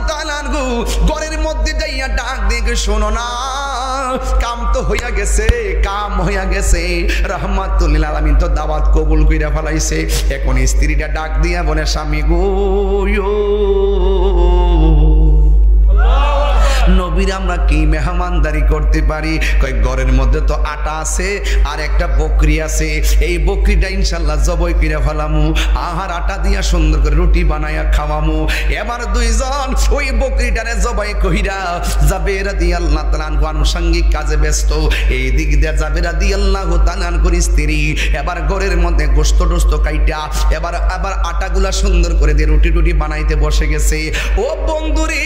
তাআলা আনহু ঘরের মধ্যে যাইয়া ডাক দিয়ে শোনো না, কাম তো হইয়া গেছে, কাম হইয়া গেছে। রাহমাতুল লিল আলামিন তো দাওয়াত কবুল কইরা ফেলাইছে। এখন স্ত্রীটা ডাক দিয়া বলে স্বামী গো, নবীর আমরা কি মেহমানদারি করতে পারি? কই ঘরের মধ্যে তো আটা আছে আর একটা বকরি আছে, এই বকরিটা ইনশাআল্লাহ জবাই কইরা ফেলামু, আহার আটা দিয়া সুন্দর করে রুটি বানায়া খাওয়ামু। এবার দুইজন ওই বকরিটারে জবাই কইরা জাবের রাদিয়াল্লাহু তাআলা আনুষঙ্গিক কাজে ব্যস্ত। এই দিক দিয়ে জাবের রাদিয়াল্লাহু তাআলা করে স্ত্রী এবার ঘরের মধ্যে গোশত টোস্ত কাইটা এবার আটাগুলা সুন্দর করে দিয়ে রুটি টুটি বানাইতে বসে গেছে। ও বন্ধুরে,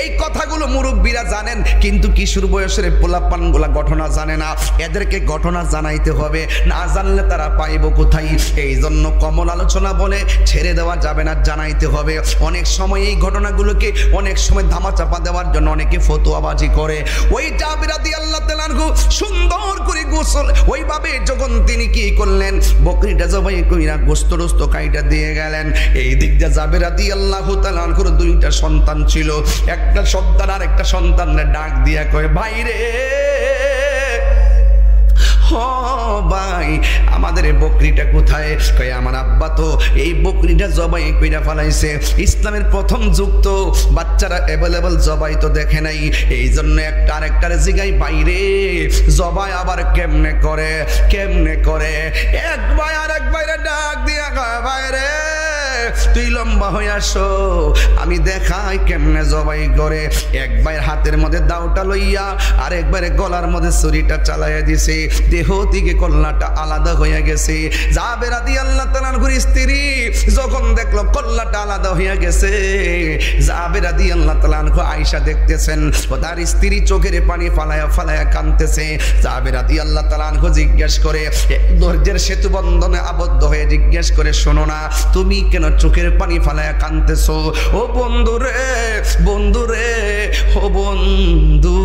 এই কথাগুলো মুরব্বীরা জানেন, কিন্তু কিশোর বয়সের পোলাপানগুলা ঘটনা জানে না। এদেরকে ঘটনা জানাইতে হবে, না জানলে তারা পাইব কোথায়? এই জন্য কমল আলোচনা বলে ছেড়ে দেওয়া যাবে না, জানাইতে হবে। অনেক সময় এই ঘটনাগুলোকে অনেক সময় ধামাচাপা দেওয়ার জন্য অনেকে ফতোয়াবাজি করে। ওই জাবের রাদিয়াল্লাহু তাআলা আনহু সুন্দর করে গোসল ওইভাবে যখন তিনি কি করলেন, বকরিটা জবাই কইরা গোশত টোস্ত কাইটা দিয়ে গেলেন। এই দিক দিয়ে জাবের রাদিয়াল্লাহু তাআলা আনহুর দুইটা সন্তান ছিল। একটা সন্তান আর একটা সন্তানের ডাক দিয়া কয়, ভাই রে, ও ভাই, আমাদের এই বকরিটা কোথায়? কয় আমার আব্বা তো এই বকরিটা জবাই কইরা ফেলাইছে। ইসলামের প্রথম যুগ তো বাচ্চারা অ্যাভেলেবল জবাই তো দেখে নাই, এই জন্য একটা আরেকটারে জিগাই, বাইরে জবাই আবার কেমনে করে, কেমনে করে? এক ভাই আর এক ভাইরে ডাক দিয়া কয়, বাইরে তুই লম্বা হয়ে আসো, আমি দেখাই কেমনে জবাই করে। এক ভাইয়ের হাতের মধ্যে দাওটা লইয়া আর একবারে গলার মধ্যে ছুরিটা চালাইয়া দিছে। দেহ থেকে কল্লাটা আলাদা হয়ে গেছে। জাবের রাদিয়াল্লাহু তাআলা আনহুর স্ত্রী যখন দেখলো কল্লাটা আলাদা হয়ে গেছে, জাবের রাদিয়াল্লাহু তাআলা আনহু আয়েশা দেখতেছেন, ও তার স্ত্রী চোখের পানি ফালায়া ফালায়া কাঁদতেছে। জাবের রাদিয়াল্লাহু তাআলা আনহু জিজ্ঞেস করে, ধৈর্যের সেতু বন্ধনে আবদ্ধ হয়ে জিজ্ঞেস করে, শোনো না, তুমি কেন চোখের পানি ফালায়া কাঁদতেছো? ও বন্ধু রে, বন্ধু রে, ও বন্ধু।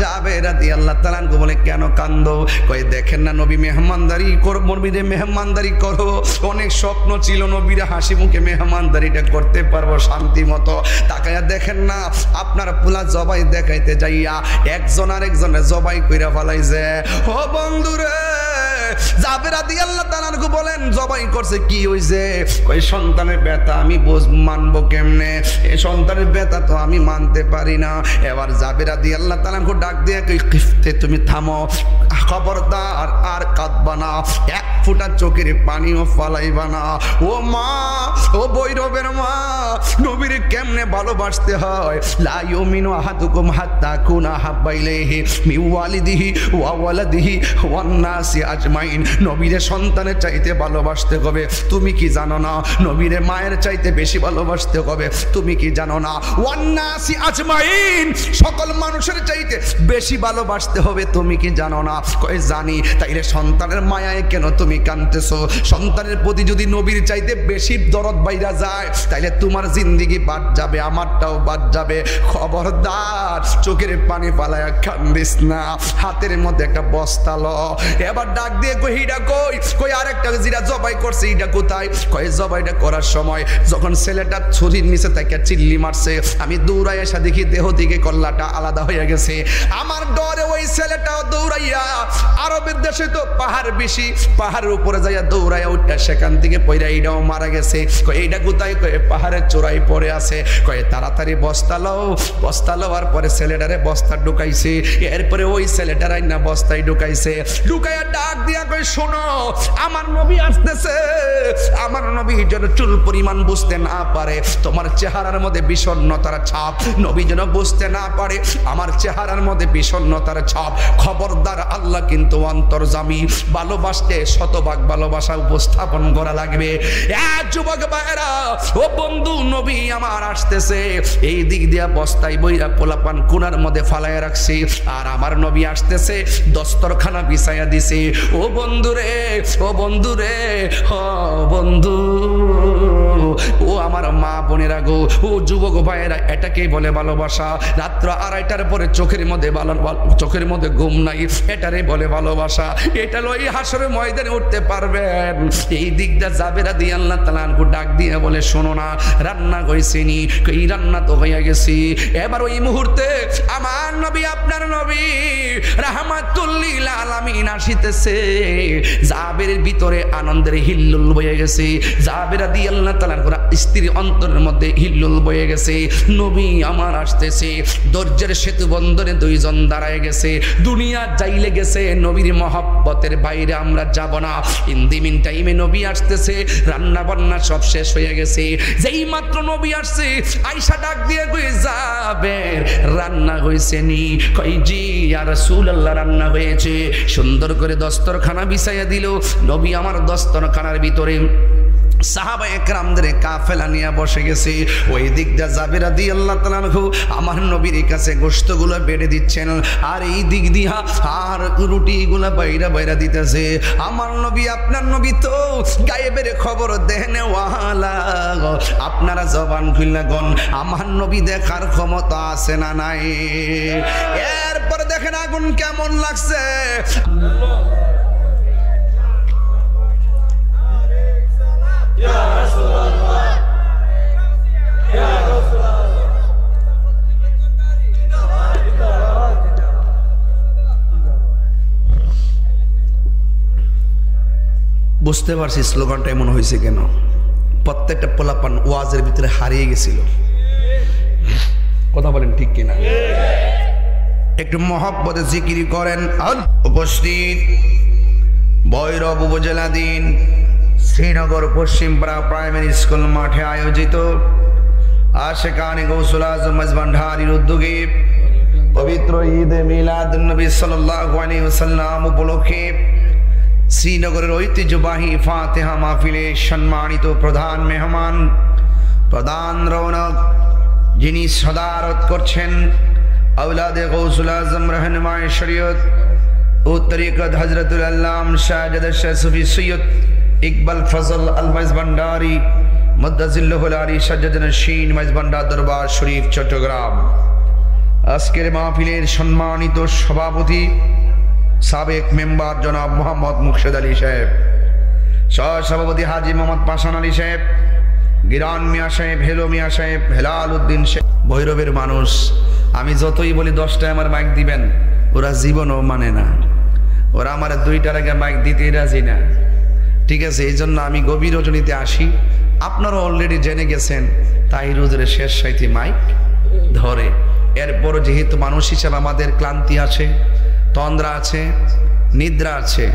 জাবের রাদিয়াল্লাহু তাআলা আনহু বলে, কেন কান্দো? কই দেখেন না, নবী মেহমানদারি করো, নবীরে মেহমানদারি করো। অনেক স্বপ্ন ছিল নবীরা হাসি মুখে মেহমানদারিটা করতে পারবো শান্তি মতো। তাকায়া দেখেন না, আপনার পোলা জবাই দেখাইতে যাইয়া একজন আরেকজনের জবাই কইরা ফেলাইছে। ও বন্ধুরে, জাবের রাদিয়াল্লাহু তাআলা আনহু বলেন, জবাই করছে কি হইছে? কই সন্তানের ব্যথা আমি মানবো কেমনে? এই সন্তানের ব্যথা তো আমি মানতে পারি না। এবার জাবের রাদিয়াল্লাহু তাআলা আনহু ডাক দিয়ে কই, কিফতে তুমি থামো, খবরদার আর কাঁদবা না, এক ফোঁটা চোখের পানিও ফালাইবা না। ও মা, ও বৈরবের মা, নবীর কেমনে ভালোবাসতে হয়। লা ইউমিনু আহাদুকুম হাত্তা কুনা হাব্বা ইলাইহি মিন ওয়ালিদিহি ওয়া ওয়ালাদিহি ওয়ান নাসি আজমাইন। নবীরে সন্তানের চাইতে ভালোবাসতে হবে। তুমি কি জানো না? নবীরে মায়ের চাইতে বেশি ভালোবাসতে হবে। তুমি কি জানো না? ওয়ান নাসি আজমাইন, সকল মানুষের চাইতে বেশি ভালোবাসতে হবে। তুমি কি জানো না? কই জানি। তাইলে সন্তানের মায়ায় কেন তুমি কাঁদতেছো? সন্তানের প্রতি যদি নবীর চাইতে বেশি দরদ বাইরা যায়, তাইলে তোমার জিন্দেগি বাদ যাবে, আমারটাও বাদ যাবে। খবরদার চোখের পানি ফালায়া কান্দিস না। হাতের মধ্যে একটা বস্তা ল। এবার ডাক দিয়ে কই, হিডা কই? কই আরেকটা জিরা জবাই করছে, এটা কোথায়? কই জবাইটা করার সময় যখন ছেলেটা ছুরির নিচে থেকে চিল্লি মারছে, আমি দৌড়াই এসে দেখি দেহ থেকে কল্লাটা আলাদা হয়ে গেছে। আমার ডরে ওই ছেলেটাও দৌড়াইয়া, আরবের দেশে তো পাহাড় বেশি, পাহাড়ের উপরে যাইয়া দৌড়াইয়া উঠা সেখান থেকে পয়রা এইটাও মারা গেছে। কই এইটা কোথায়? কই পাহাড়ের চূড়ায় পড়ে আছে। কই তাড়াতাড়ি বস্তা লও। বস্তা লওয়ার পরে ছেলেটারে বস্তা ঢুকাইছে। এরপরে ওই ছেলেটার আইনা বস্তায় ঢুকাইছে। ঢুকাইয়া ডাক দিয়া কই, শোনো, আমার নবী আসতেছে। আমার নবী যেন চুল পরিমাণ বুঝতে না পারে তোমার চেহারার মধ্যে বিষণ্ণতার ছাপ, নবী যেন বুঝতে না পারে আমার চেহারার মধ্যে বিষণ্ণতার ছাপ। খবরদার, আল্লাহ কিন্তু অন্তর্যামী। ভালোবাসতে শতভাগ ভালোবাসা উপস্থাপন করা লাগবে। যুবক ভাইরা, ও বন্ধু, নবী আমার আসতেছে। এই দিক দিয়া বস্তায় বইরা পোলাপান কোনার মধ্যে ফালাইয়া রাখছি, আর আমার নবী আসতেছে, দস্তরখানা বিছাইয়া দিছে। ও বন্ধুরে, ও বন্ধুরে, ও বন্ধু, ও আমার মা বোনেরা গো, ও যুবক ভাইয়েরা, এটাকেই বলে ভালোবাসা। রাত্র 2:30টার পরে চোখের মধ্যে ঘুম নাই, এটারে বলে ভালোবাসা। এটা লই হাসরে ময়দানে উঠতে পারবেন। এই দিকটা জাবের রাদিয়াল্লাহু তাআলা আনহু ডাক দিয়ে বলে, শোনো না, রান্না হইছেনি? এই রান্না তো হয়ে গেছি। এবার ওই মুহূর্তে আমার নবী, আপনার নবী রাহমাতুল লিল আলামিন আসিতেছে। জাবেরের ভিতরে আনন্দের হিল্লোল বয়ে গেছে। জাবের রাদিয়াল্লাহু তাআলা স্ত্রীর অন্তরের মধ্যে হিল্লোল বয়ে গেছে। নবী আমার আসতেছে। দরজার সেতু বন্ধনে দুইজন দাঁড়ায় গেছে। দুনিয়া যাইলে গেছে, নবীর মহব্বতের বাইরে আমরা যাব না। ইন দি মিন টাইমে নবী আসতেছে, রান্না বান্না সব শেষ হয়ে গেছে। যেই মাত্র নবী আসছে, আয়েশা ডাক দিয়ে কই, জাবের রান্না হইছে নি? কই জি ইয়া রাসূলুল্লাহ, রান্না হয়েছে। সুন্দর করে দস্তরখানা বিছাইয়া দিল। নবী আমার দস্তরখানার ভিতরে সাহাবা একরামদের কাফেলা নিয়ে বসে গেছে। ওই দিকটা জাবের রাদিয়াল্লাহু তাআলা আনহু আমার নবীর কাছে গোশতগুলো বেড়ে দিচ্ছেন, আর এই দিক দিয়া আর রুটিগুলো বাইরা দিতেছে। আমার নবী, আপনার নবী তো গায়েবের খবর দেনে ওয়ালা। আপনারা জবান খুলনা গন, আমার নবী দেখার ক্ষমতা আছে না নাই? এরপর দেখেন আগুন কেমন লাগছে। বুঝতে পারছি স্লোগানটা এমন হয়েছে কেন। প্রত্যেকটা পোলাপান ওয়াজের ভিতরে হারিয়ে গেছিল। কথা বলেন ঠিক কিনা? একটু মহব্বতে জিকির করেন। উপস্থিত ভৈরব উপজেলাধীন শ্রীনগর পশ্চিমপাড়া প্রাইমারি স্কুল মাঠে আয়োজিত আশেকানে গৌসুল আজম ভান্ডারীর উদ্যোগে পবিত্র ঈদে মিলাদুন নবী সাল্লাল্লাহু আলাইহি ওয়াসাল্লাম উপলক্ষে শ্রীনগরের ঐতিহ্যবাহী ফাতিহা মাহফিলে সম্মানিত প্রধান মেহমান, প্রধান রৌনক, যিনি সদারত করছেন আওলাদে গৌসুল আজম রহনুমায়ে শরীয়ত ও তরিকত হযরতুল আল্লাম শাহজাদ শাহ সুফি সৈয়দ ইকবাল ফজল আল মাইজভান্ডারী মুদ্দাজিল্লাহুল আলী সাজ্জাদ নশীন মাইজভান্ডার দরবার শরীফ চট্টগ্রাম। আজকের মাহফিলের সম্মানিত সভাপতি সাবেক মেম্বার জনাব মোহাম্মদ মুর্শেদ আলী সাহেব, সহসভাপতি হাজী মোহাম্মদ পাশান আলী সাহেব, গিরান মিয়া সাহেব, হেলো মিয়া সাহেব, হেলাল উদ্দিন সাহেব। ভৈরবের মানুষ, আমি যতই বলি 10টায় আমার মাইক দিবেন, ওরা জীবনও মানে না। ওরা আমার 2টার আগে মাইক দিতেই রাজি না। ঠিক আছে, এই জন্য আমি গভীর রজনীতে আসি। আপনারা অলরেডি জেনে গেছেন তাই রোজের শেষ সাইতে মাইক ধরে। এরপরও যেহেতু মানুষ হিসাবে আমাদের ক্লান্তি আছে, তন্দ্রা আছে, নিদ্রা আছে।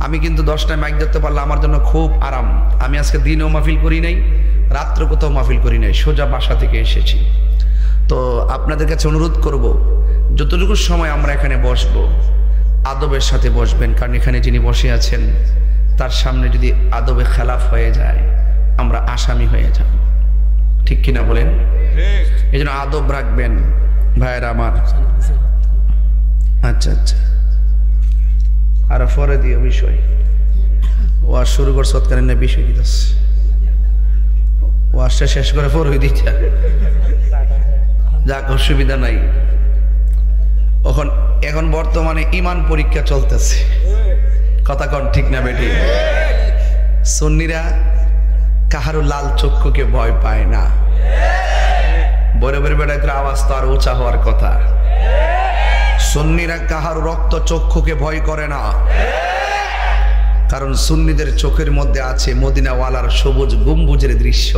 আমি কিন্তু 10টায় মাইক ধরতে পারলে আমার জন্য খুব আরাম। আমি আজকে দিনেও মাহফিল করি নাই, রাত্রে কোথাও মাহফিল করি নাই, সোজা বাসা থেকে এসেছি। তো আপনাদের কাছে অনুরোধ করব, যতটুকু সময় আমরা এখানে বসবো আদবের সাথে বসবেন, কারণ এখানে যিনি বসে আছেন তার সামনে যদি আদবে খেলাফ হয়ে যায় আমরা আসামি হয়ে যাব। ঠিক কিনা বলেন? এই জন্য আদব রাখবেন ভাইয়েরা আমার। আচ্ছা আচ্ছা, আর পরে দিও বিষয় ওয়াজ শুরু কর সৎকারের না বিষয় দিতেছ, ওয়াজটা শেষ করে পরে দিতে যাক, অসুবিধা নাই। এখন বর্তমানে ঈমান পরীক্ষা চলতেছে, কথা কন ঠিক না বেটি? সুন্নিরা কাহারও লাল চক্ষুকে ভয় পায় না। বরেবের বেড়ায় আওয়াজ তো আর উঁচা হওয়ার কথা। সুন্নিরা কাহার রক্ত চক্ষুকে ভয় করে না, কারণ সুন্নিদের চোখের মধ্যে আছে মদিনাওয়ালার সবুজ গম্বুজের দৃশ্য।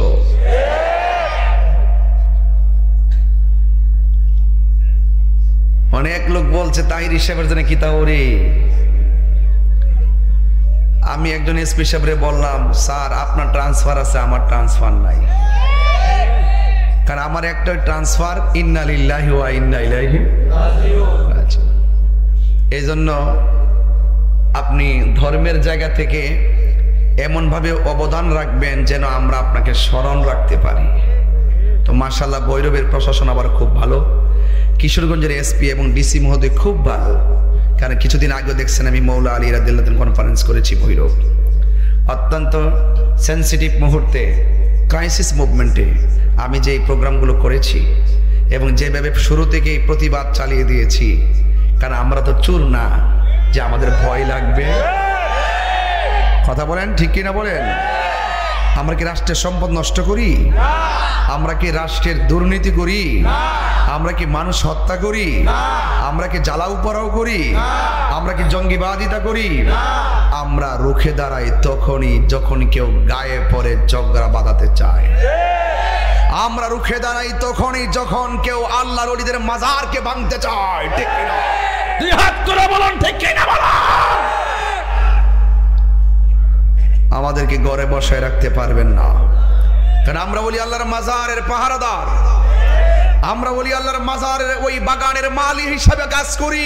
অনেক লোক বলছে তাহির সাহেবের জন্য কি তা ওরে। আমি একজন এসপি সাহেবরে বললাম, স্যার আপনার ট্রান্সফার আছে, আমার ট্রান্সফার নাই। কারণ আমার একটা ট্রান্সফার ইন্না লিল্লাহি ওয়া ইন্না ইলাইহি রাজিউন। এই জন্য আপনি ধর্মের জায়গা থেকে এমনভাবে অবদান রাখবেন যেন আমরা আপনাকে স্মরণ রাখতে পারি। তো মাশাআল্লাহ ভৈরবের প্রশাসন আবার খুব ভালো, কিশোরগঞ্জের এসপি এবং ডিসি মহোদয় খুব ভালো, কারণ কিছুদিন আগে দেখছেন আমি মৌলা আলী রাদিয়াল্লাহু তাআলা কনফারেন্স করেছি ভৈরব, অত্যন্ত সেন্সিটিভ মুহূর্তে, ক্রাইসিস মুভমেন্টে আমি যে এই প্রোগ্রামগুলো করেছি এবং যেভাবে শুরু থেকেই প্রতিবাদ চালিয়ে দিয়েছি, কারণ আমরা তো চুর না যে আমাদের ভয় লাগবে। কথা বলেন, ঠিক কিনা বলেন? আমরা কি রাষ্ট্রের সম্পদ নষ্ট করি? আমরা কি রাষ্ট্রের দুর্নীতি করি? আমরা কি মানুষ হত্যা করি? আমরা কি জ্বালাও পোড়াও করি? আমরা কি জঙ্গিবাদিতা করি? আমরা রুখে দাঁড়াই তখনই যখন কেউ গায়ে পড়ে ঝগড়া বাঁধাতে চায়। আমরা রুখে দাঁড়াই তখনই যখন কেউ আল্লাহর ওলিদের মাজারকে ভাঙতে চায়। ঠিক কিনা? দুই হাত করে বলুন, ঠিক কিনা বলুন। আমাদেরকে ঘরে বসায় রাখতে পারবেন না, কারণ আমরা বলি আল্লাহর মাজারের পাহারাদার, আমরা বলি আল্লাহর মাজারের ওই বাগানের মালি হিসাবে কাজ করি।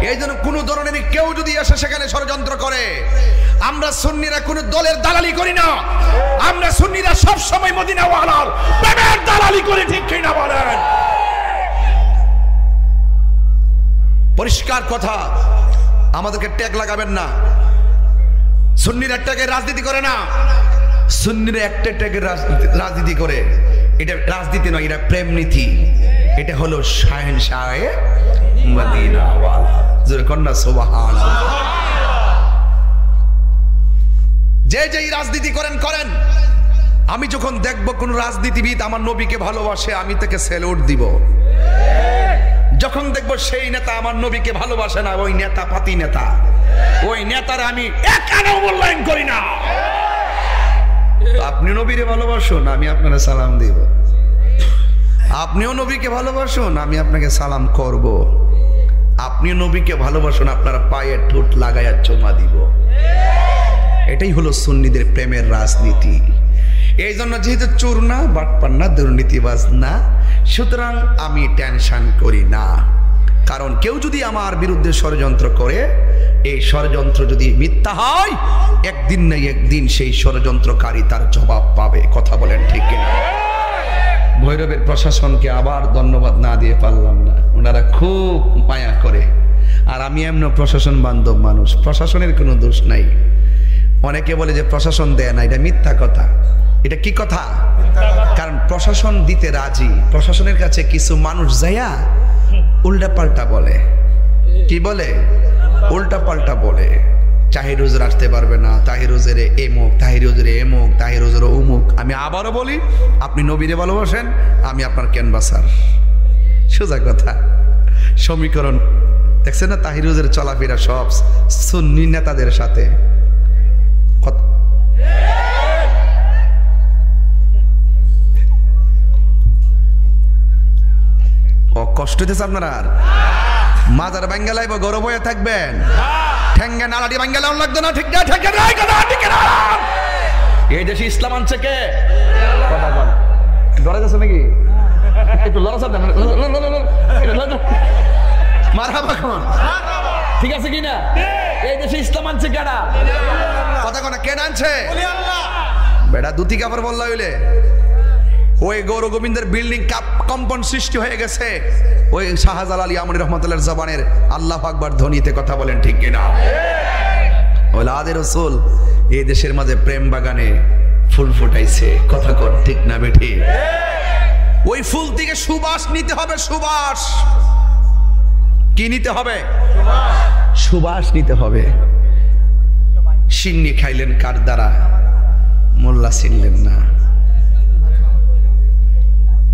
এই জন্য কোন ধরনের কেউ যদি এসে সেখানে ষড়যন্ত্র করে, আমরা সুন্নিরা কোন দলের দালালি করি না, আমরা সুন্নিরা সব সময় মদিনাওয়ালার প্রেমের দালালি করি। ঠিক কিনা বলেন? পরিষ্কার কথা, আমাদেরকে ট্যাগ লাগাবেন না। সুন্নিরা ট্যাগের রাজনীতি করে না, সুন্নিরা একটা ট্যাগের রাজনীতি করে। এটা রাজনীতি নয়, এটা প্রেম নীতি। এটা হলো শাহেনশাহে মদিনাওয়ালা। জোরে কন্যা সুবহানাল্লাহ। যে যেই রাজনীতি করেন করেন, আমি যখন দেখব কোন রাজনীতিবিদ আমার নবীকে ভালোবাসে, আমি তাকে স্যালুট দিব। যখন দেখব সেই নেতা আমার নবীকে ভালোবাসে না, ওই নেতা পাতি নেতা, ওই নেতার আমি একানেও মূল্যায়ন করি না। আপনি নবীরে ভালোবাসুন, আমি আপনাকে সালাম দিব। আপনিও নবীকে ভালোবাসুন, আমি আপনাকে সালাম করব। আপনিও নবীকে ভালোবাসুন, আপনার পায়ে ঠোঁট লাগাইয়া চুমা দিব। এটাই হলো সুন্নিদের প্রেমের রাজনীতি। এই জন্য যেহেতু চোর না, বাটপার না, দুর্নীতিবাজ না, সুতরাং আমি টেনশন করি না। কারণ কেউ যদি আমার বিরুদ্ধে ষড়যন্ত্র করে, এই ষড়যন্ত্র যদি মিথ্যা হয়, একদিন না একদিন সেই ষড়যন্ত্রকারী তার জবাব পাবে। কথা বলেন, ঠিক কিনা? ভৈরবের প্রশাসনকে আবার ধন্যবাদ না দিয়ে পারলাম না, ওনারা খুব মায়া করে। আর আমি এমন প্রশাসন বান্ধব মানুষ, প্রশাসনের কোনো দোষ নাই। অনেকে বলে যে প্রশাসন দেয় না, এটা মিথ্যা কথা। এটা কি কথা? কারণ প্রশাসন দিতে রাজি, প্রশাসনের কাছে কিছু মানুষ যাইয়া উল্টা পাল্টা বলে। কি বলে? উল্টা পাল্টা বলে। তাহির হুজুর আসতে পারবে না, তাহির হুজুরে এমুক, তাহির হুজুরে এমুক, তাহির হুজুরে অমুক। আমি আবারও বলি, আপনি নবীরে ভালোবাসেন, আমি আপনার ক্যানভাসার। সোজা কথা। সমীকরণ দেখছেন না? তাহির হুজুরের চলাফেরা সব সুন্নি নেতাদের সাথে। কষ্ট হইতেছে আপনার? আর মাজার ভাঙ্গা লাইব, গরম হয়ে থাকবেন, ঠেঙ্গে নালাটি ভাঙ্গা লাউন লাগতো না। ঠিক না? ঠিক না? এই দেশে ইসলাম আনছে কে? কথা বল। ডরে যাচ্ছে নাকি? একটু লড়াচড় দেন, মারহাবা কোন? ঠিক আছে কিনা? এই দেশে ইসলাম আনছে কেডা? কথা কোন? কেন আনছে? বেটা দুটি কাপড় বললা হইলে ওই গৌর গোবিন্দের বিল্ডিং কম্পন সৃষ্টি হয়ে গেছে ওই শাহজালাল ইয়ামানী রহমাতুল্লাহর জবানের আল্লাহু আকবার ধ্বনিতে। কথা বলেন, ঠিক কিনা? ওলাদে রাসূল এই দেশের মাঝে প্রেম বাগানে ফুল ফুটাইছে। কথা কর, ঠিক না বেঠি? ওই ফুল থেকে সুবাস নিতে হবে। সুবাস কি নিতে হবে? সুবাস নিতে হবে। সিন্নি খাইলেন কার দ্বারা? মোল্লা চিনলেন না।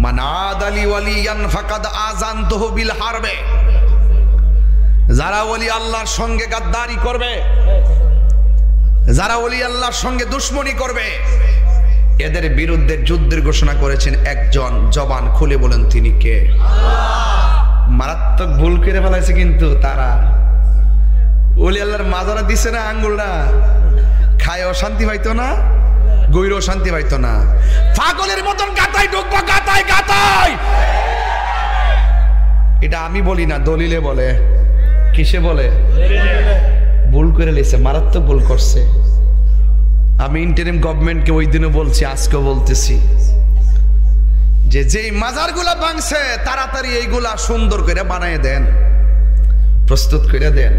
মানাদালি ওয়ালিয়ান ফাকাদ আযানতুহু বিল হারবে। যারা ওলি আল্লাহর সঙ্গে গাদ্দারি করবে, যারা ওলি আল্লাহর সঙ্গে দুশমনি করবে, এদের বিরুদ্ধে যুদ্ধের ঘোষণা করেছেন একজন। জবান খুলে বলেন তিনি কে? মারাত্মক ভুল করে ফেলাইছে কিন্তু তারা। ওলি আল্লাহর মাজারা দিছে না আঙ্গুলটা, খায়ও শান্তি পাইতো না, গইরও শান্তি পাইতো না। পাগলের মতন গাতাই ঢুকবো, গাতাই গাতাই। এটা আমি বলি না, দলিলে বলে। কিসে বলে? ভুল করে লেছে, মারাত্মক ভুল করছে। আমি ইন্টারিম গভর্নমেন্টকে ওই দিনও বলছি, আজকেও বলতেছি, যে যেই মাজারগুলা ভাঙছে তাড়াতাড়ি এইগুলা সুন্দর করে বানায় দেন। প্রস্তুত করে দেন,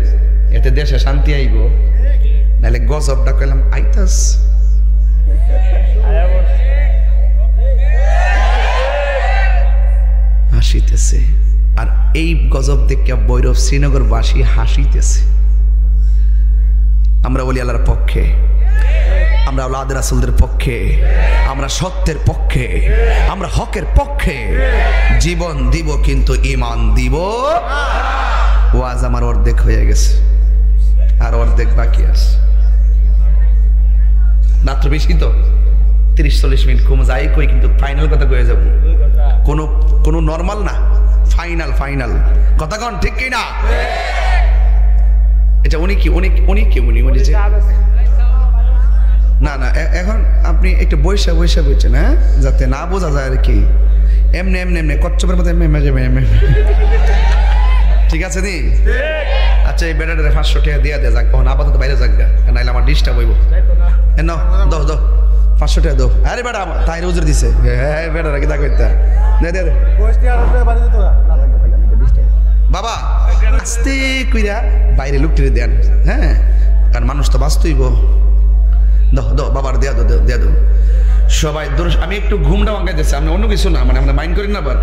এতে দেশে শান্তি আইব। নাহলে গজবটা কইলাম আইতাস। হাসিতেছে, আর এই গজব দেখে বৈরব শ্রীনগরবাসী হাসিতেছে। আমরা বলি আল্লাহর পক্ষে, আমরা আওলাদে রাসূলদের পক্ষে, আমরা সত্যের পক্ষে, আমরা হকের পক্ষে জীবন দিব, কিন্তু ঈমান দিব। ওয়াজ আমার অর্ধেক হয়ে গেছে, আর অর্ধেক বাকি আছে। রাত্র বেশি তো 30-40 মিনিট কম যাই কই, কিন্তু ফাইনাল কথা কয়ে যাব। কোনো নরমাল না, ফাইনাল কথা কন, ঠিক কি না? এটা উনি যে না এখন আপনি একটু বৈশা বলছেন, হ্যাঁ, যাতে না বোঝা যায় আর কি। এমনি কচ্ছপের মতো ঠিক আছে নি? আচ্ছা, এই বেটারে 500 টাকা দিয়ে দে, যাক কখন আপাতত বাইরে যাক গা, নাইলে আমার ডিস্টার্ব হইব। দো 500 টাকা দো। আরে বেটা তাই উজুর দিছে, হ্যাঁ বেটারা কি তা কইতা দে বাবা, আস্তে কইরা বাইরে লুকটিরে দেন, হ্যাঁ, কারণ মানুষ তো বাঁচতইব। দো বাবার দেয়া দো সবাই। আমি একটু ঘুমটা ভাঙাইতেছি, আপনি অন্য কিছু না, মানে আমরা মাইন্ড করি না। আবার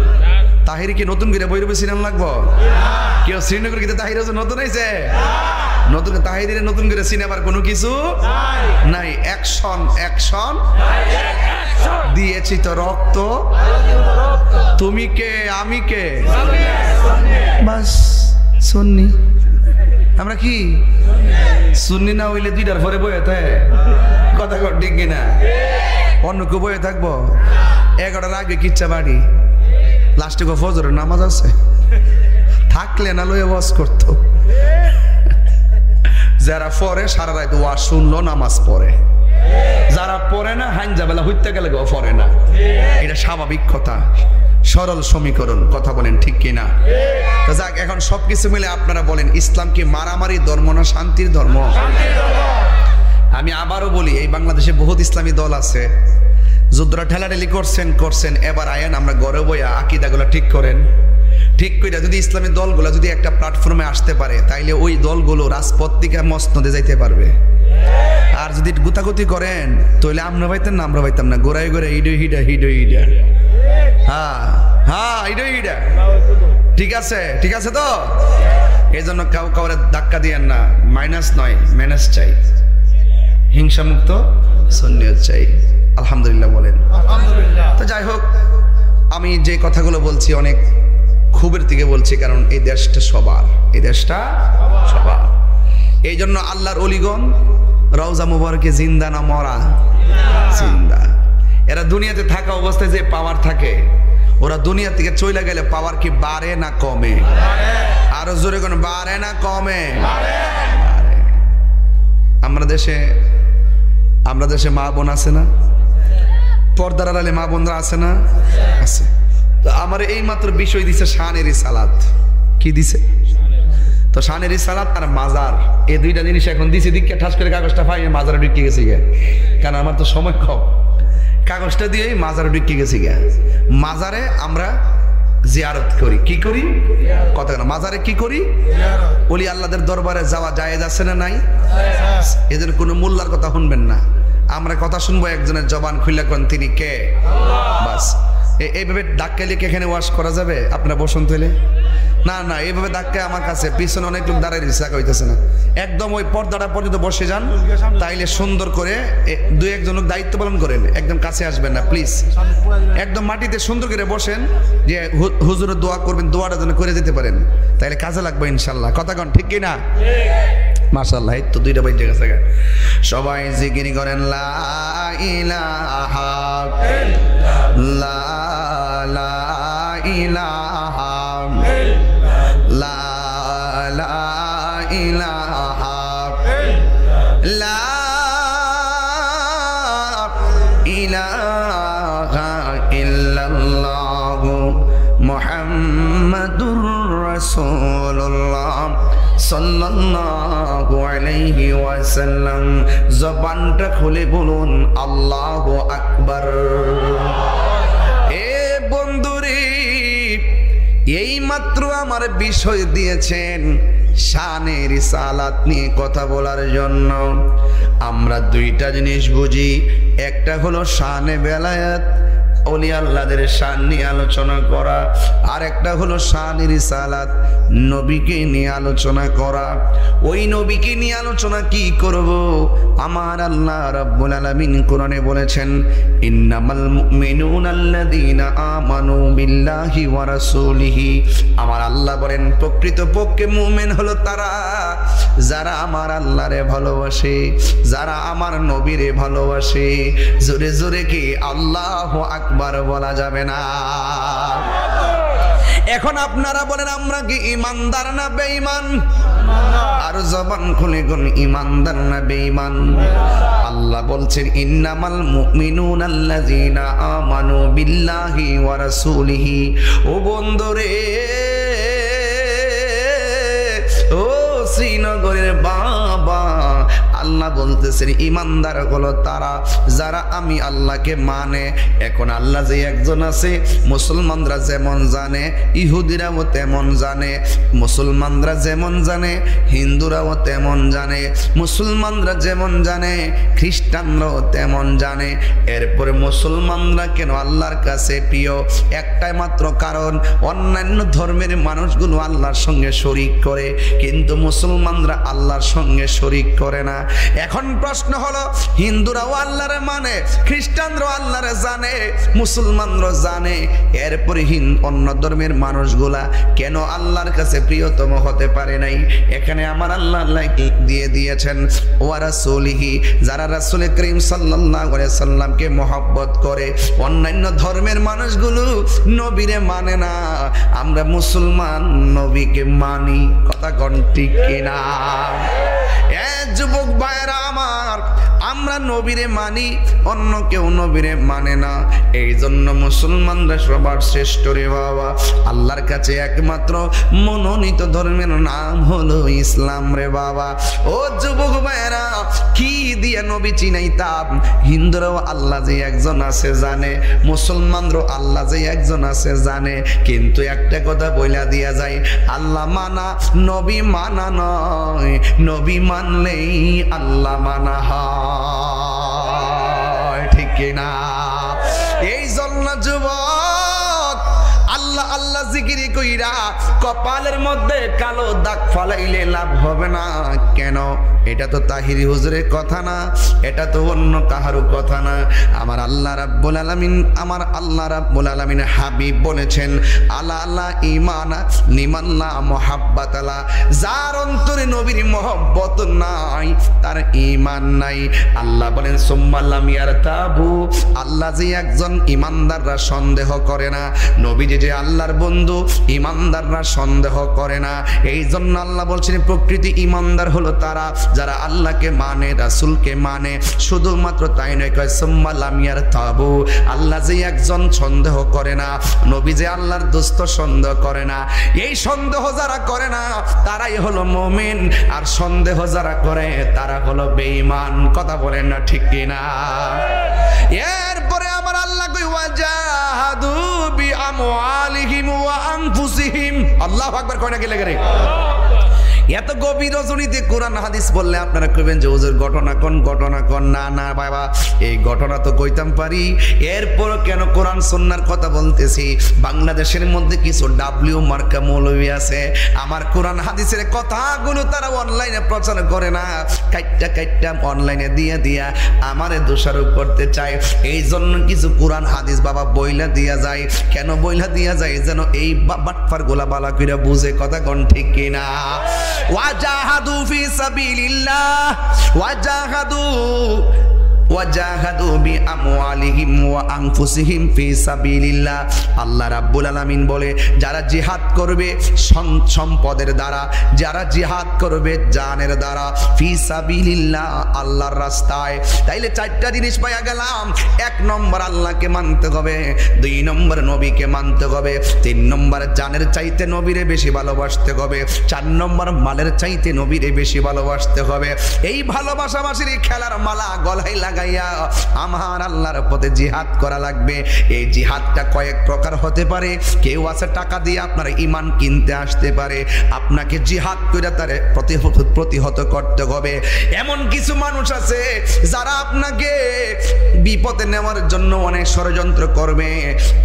তাহির কি নতুন করে বৈরবে সিনেমা লাগবো? কেউ শ্রীনগর কিন্তু তাহির নতুন হয়েছে, নতুন তাহিরের নতুন করে সিনেমার কোনো কিছু নাই। অ্যাকশন দিয়েছি তো রক্ত, তুমি কে আমি কে, বাস সুন্নি। আমরা কি সুন্নি না হইলে 2টার পরে বয়ে থাকে, কথা কর ঠিক কিনা? অন্য কেউ বয়ে থাকবো 11টার আগে কিচ্ছা বাড়ি, লাস্টে ফজরের নামাজ আছে, থাকলে না লয়ে ওয়াজ করতো। যারা পড়ে সারা রাত ওয়াজ শুনলো, নামাজ পড়ে। যারা পড়ে না হাইঞ্জা বেলা হইতে গেলে পড়ে না। এটা স্বাভাবিক কথা, সরল সমীকরণ, কথা বলেন ঠিক কিনা? তো যাক, এখন সবকিছু মিলে আপনারা বলেন, ইসলাম কি মারামারি ধর্ম না শান্তির ধর্ম? আমি আবারও বলি, এই বাংলাদেশে বহুত ইসলামী দল আছে, যুদ্ধরা ঠেলাঠেলি করছেন। এবার আয়েন আমরা গড়ে বইয়া আকিদাগুলো ঠিক করেন। ঠিক করে যদি ইসলামী দলগুলো যদি একটা প্ল্যাটফর্মে আসতে পারে, তাইলে ওই দলগুলো রাজপথ থেকে মসনদে যাইতে পারবে। আর যদি গুতাগুতি করেন, তাহলে আমরা পাইতাম না, আমরা পাইতাম না। গোড়াই হিডো হিডা হ্যাঁ হিডা। ঠিক আছে তো? এই জন্য কাউরে ধাক্কা দিয়েন না, মাইনাস নয়, ম্যানেজ চাই, হিংসা মুক্ত সুন্নিয়ত চাই। আলহামদুলিল্লাহ বলেন। তো যাই হোক, আমি যে কথাগুলো বলছি অনেক ক্ষোভের থেকে বলছি, কারণ এই দেশটা সবার, এই জন্য আল্লাহর অলিগণ রওজা মুবারকে জিন্দা না মরা? জিন্দা। এরা দুনিয়াতে থাকা অবস্থায় যে পাওয়ার থাকে, ওরা দুনিয়া থেকে চলে গেলে পাওয়ার কি বাড়ে না কমে? আরো জোরে কোন বাড়ে না কমে? আমরা দেশে মা বোন আছে না? পর্দার আড়ালে মা বোনরা আছে না? আছে। তো আমার এই মাত্র বিষয় দিছে শানের সালাত। কি দিছে? তো শানের সালাত আর মাজার, এই দুইটা জিনিস এখন দিছে। দিকে ঠাস করে কাগজটা পাই মাজারে ঢুকে গেছি গে, কারণ আমার তো সময় কম। কাগজটা দিয়ে মাজারে ঢুকে গেছি গে। মাজারে আমরা জিয়ারত করি। কি করি? কথা না, মাজারে কি করি? ওলি আল্লাহদের দরবারে যাওয়া জায়েজ আছে না নাই? এদের কোনো মোল্লার কথা শুনবেন না, আমরা কথা শুনবো একজনের জবান খুলে, কোন তিনি কে? বাস। এইভাবে ধাক্কাইলে কি এখানে ওয়াশ করা যাবে? আপনারা বসুন তাইলে। না, এইভাবে ধাক্কায় আমার কাছে পিছনে অনেক লোক দাঁড়াই দিচ্ছে, হইতেছে না। একদম ওই পর্দাটা পর্যন্ত বসে যান, তাইলে সুন্দর করে 2-1 লোক দায়িত্ব পালন করেন। একদম কাছে আসবেন না প্লিজ, একদম মাটিতে সুন্দর করে বসেন, যে হুজুরের দোয়া করবেন, দোয়াটা যেন করে যেতে পারেন, তাইলে কাজে লাগবে ইনশাল্লাহ। কথা কন ঠিক কিনা? মাশাআল্লাহ। এই তো 2টা বাইরে গেছে। সবাই জিকির করেন, লা ইলাহা ইল্লাল্লাহ, লা ইলাহা ইলাহা লা ইলাহা ইল্লাল্লাহ মুহাম্মাদুর রাসূলুল্লাহ সাল্লাল্লাহু আলাইহি ওয়াসাল্লাম। জবানটা খুলে বলুন আল্লাহু আকবার। এ বন্ধুরে, এই মাত্র আমার বিষয় দিয়েছেন শানে রিসালাত নিয়ে কথা বলার জন্য। আমরা দুইটা জিনিস বুঝি, একটা হলো শানে বেলায়াত, ওলি আল্লাহদের শান নিয়ে আলোচনা করা, আর একটা হলো শানে রিসালাত, নবীকে নিয়ে আলোচনা করা। ওই নবীকে নিয়ে আলোচনা কি করব? আমার আল্লাহ রাব্বুল আলামিন কোরআনে বলেছেন, ইন্নামাল মুমিনুনা আল্লাযীনা আমানু বিল্লাহি ওয়া রাসূলিহি। আমার আল্লাহ বলেন, প্রকৃতপক্ষে মুমিন হলো তারা যারা আমার আল্লাহরে ভালোবাসে, যারা আমার নবীরে ভালোবাসে। জোরে জোরে কি আল্লাহু আকবার বলা যাবে না? এখন আপনারা বলেন, আমরা কি ইমানদার না বেঈমান? আর জবান খুলে কোন ইমানদার না বেঈমান? আল্লাহ বলছেন, ইন্নামাল মুমিনুনা আল্লাযীনা আমানু বিল্লাহি ওয়া রাসূলিহি। ও বন্ধুরে, ও শ্রীনগরের বাবা, আল্লাহ বলতেছেন ইমানদার হলো তারা যারা আমি আল্লাহকে মানে। এখন আল্লাহ যে একজন আছে, মুসলমানরা যেমন জানে, ইহুদিরাও তেমন জানে, মুসলমানরা যেমন জানে, হিন্দুরাও তেমন জানে, মুসলমানরা যেমন জানে, খ্রিস্টানরাও তেমন জানে। এরপরে মুসলমানরা কেন আল্লাহর কাছে প্রিয়? একটাই মাত্র কারণ, অন্যান্য ধর্মের মানুষগুলো আল্লাহর সঙ্গে শরিক করে, কিন্তু মুসলমানরা আল্লাহর সঙ্গে শরিক করে না। এখন প্রশ্ন হলো, হিন্দুরাও আল্লাহরে মানে, খ্রিস্টানরাও আল্লাহরে জানে, মুসলমানরাও জানে, এরপরে অন্য ধর্মের মানুষগুলা কেন আল্লাহর কাছে প্রিয়তম হতে পারে নাই? এখানে আমার আল্লাহ দিয়ে দিয়েছেন ওয়া রাসূলিহি, যারা রাসূল করিম সাল্লাল্লাহু আলাইহি সাল্লামকে মহব্বত করে। অন্যান্য ধর্মের মানুষগুলো নবীরে মানে না, আমরা মুসলমান নবীকে মানি। কথা কোন ঠিক কিনা? যুবক ভাইরা আমার, আমরা নবীরে মানি, অন্য কেউ নবীরে মানে না। এই জন্য মুসলমানরা সবার শ্রেষ্ঠ রে বাবা। আল্লাহর কাছে একমাত্র মনোনীত ধর্মের নাম হলো ইসলাম রে বাবা। ও যুবক ভাইরা, কি দিয়ে নবী চিনাইতাম? হিন্দুরাও আল্লাহ যে একজন আছে জানে, মুসলমানরাও আল্লাহ যে একজন আছে জানে, কিন্তু একটা কথা বইলা দিয়া যায়, আল্লাহ মানা নবী মানা নয়, নবী মানলেই আল্লাহ মানা হয়। ঠিক কিনা? এই জন্য যুবক, আল্লাহ আল্লাহ জিকির কইরা কপালের মধ্যে কালো দাগ ফালাইলে লাভ হবে না। কেন? এটা তো তাহিরি হুজুরের কথা না, এটা তো অন্য কাহারও কথা না। আমার আল্লাহ রাব্বুল আলামিন, আমার আল্লাহ রাব্বুল আলামিন হাবিব বলেছেন, আলা আলা ঈমানা লিমাল্লা মুহাব্বাতালা। যার অন্তরে নবীর মহব্বত নাই, তার ঈমান নাই। আল্লাহ বলেন, সুম্মা লাম ইয়ারতাবু। আল্লাহ যে একজন, ঈমানদাররা সন্দেহ করে না। নবীজি যে আল্লাহর বন্ধু, ঈমানদাররা সন্দেহ করে না। এই জন্য আল্লাহ বলছেন, প্রকৃতি ঈমানদার হলো তারা যারা আল্লাহকে মানে, রাসূলকে মানে। শুধুমাত্র তাই নয়, কয় সুম্মা লাম ইয়ারতাবু। আল্লাহ যে একজন, সন্দেহ করে না। নবী যে আল্লাহর দোস্ত, সন্দেহ করে না। এই সন্দেহ যারা করে না, তারাই হলো মুমিন, আর সন্দেহ যারা করে তারা হলো বেঈমান। কথা বলেন না ঠিক কিনা? এরপরে আমার আল্লাহ কই, ওয়াজাহাদু বিআমওয়ালিহিম ওয়া আনফুসিহিম। আল্লাহু আকবার কয় না কি লাগে রে? এত গভীর রজনীতে কোরআন হাদিস বললে আপনারা কইবেন যে হুজুর ঘটনা কোন, ঘটনা কোন। না না বাবা, এই ঘটনা তো কইতাম পারি, এরপর কেন কোরআন সুন্নাহর কথা বলতেছি? বাংলাদেশের মধ্যে কিছু ডাব্লিউ মার্কা মৌলবী আছে, আমার কোরআন হাদিসের কথাগুলো তারা অনলাইনে প্রচার করে না, কাইট্টা অনলাইনে দিয়া আমারে দোষারোপ করতে চায়। এই জন্য কিছু কোরআন হাদিস বাবা বইলা দিয়া যায়। কেন বইলা দিয়া যায়? যেন এই বাটফার গোলা বালা কইরা বুঝে। কথা কোন ঠিক কিনা? ওয়াজাহাদু ফি সাবিলিল্লাহ, ওয়াজাহাদু বিআমওয়ালিহিম ওয়া আনফুসিহিম ফি সাবিলিল্লাহ। আল্লাহ রাব্বুল আলামিন বলে, যারা জিহাদ করবে সম্পদের দ্বারা, যারা জিহাদ করবে জানের দ্বারা, ফি সাবিলিল্লাহ, আল্লাহর রাস্তায়। তাইলে চারটা জিনিস পাইয়া গেলাম। এক নম্বর আল্লাহকে মানতে হবে, দুই নম্বর নবীকে মানতে হবে, তিন নম্বর জানের চাইতে নবীরে বেশি ভালোবাসতে হবে, চার নম্বর মালের চাইতে নবীরে বেশি ভালোবাসতে হবে। এই ভালোবাসাবাসির খেলার মালা গলায় লাগা লাগাইয়া আমার আল্লাহর পথে জিহাদ করা লাগবে। এই জিহাদটা কয়েক প্রকার হতে পারে। কেউ আছে টাকা দিয়ে আপনার ঈমান কিনতে আসতে পারে, আপনাকে জিহাদ করে তারে প্রতিহত করতে হবে। এমন কিছু মানুষ আছে যারা আপনাকে বিপদে নেওয়ার জন্য অনেক ষড়যন্ত্র করবে।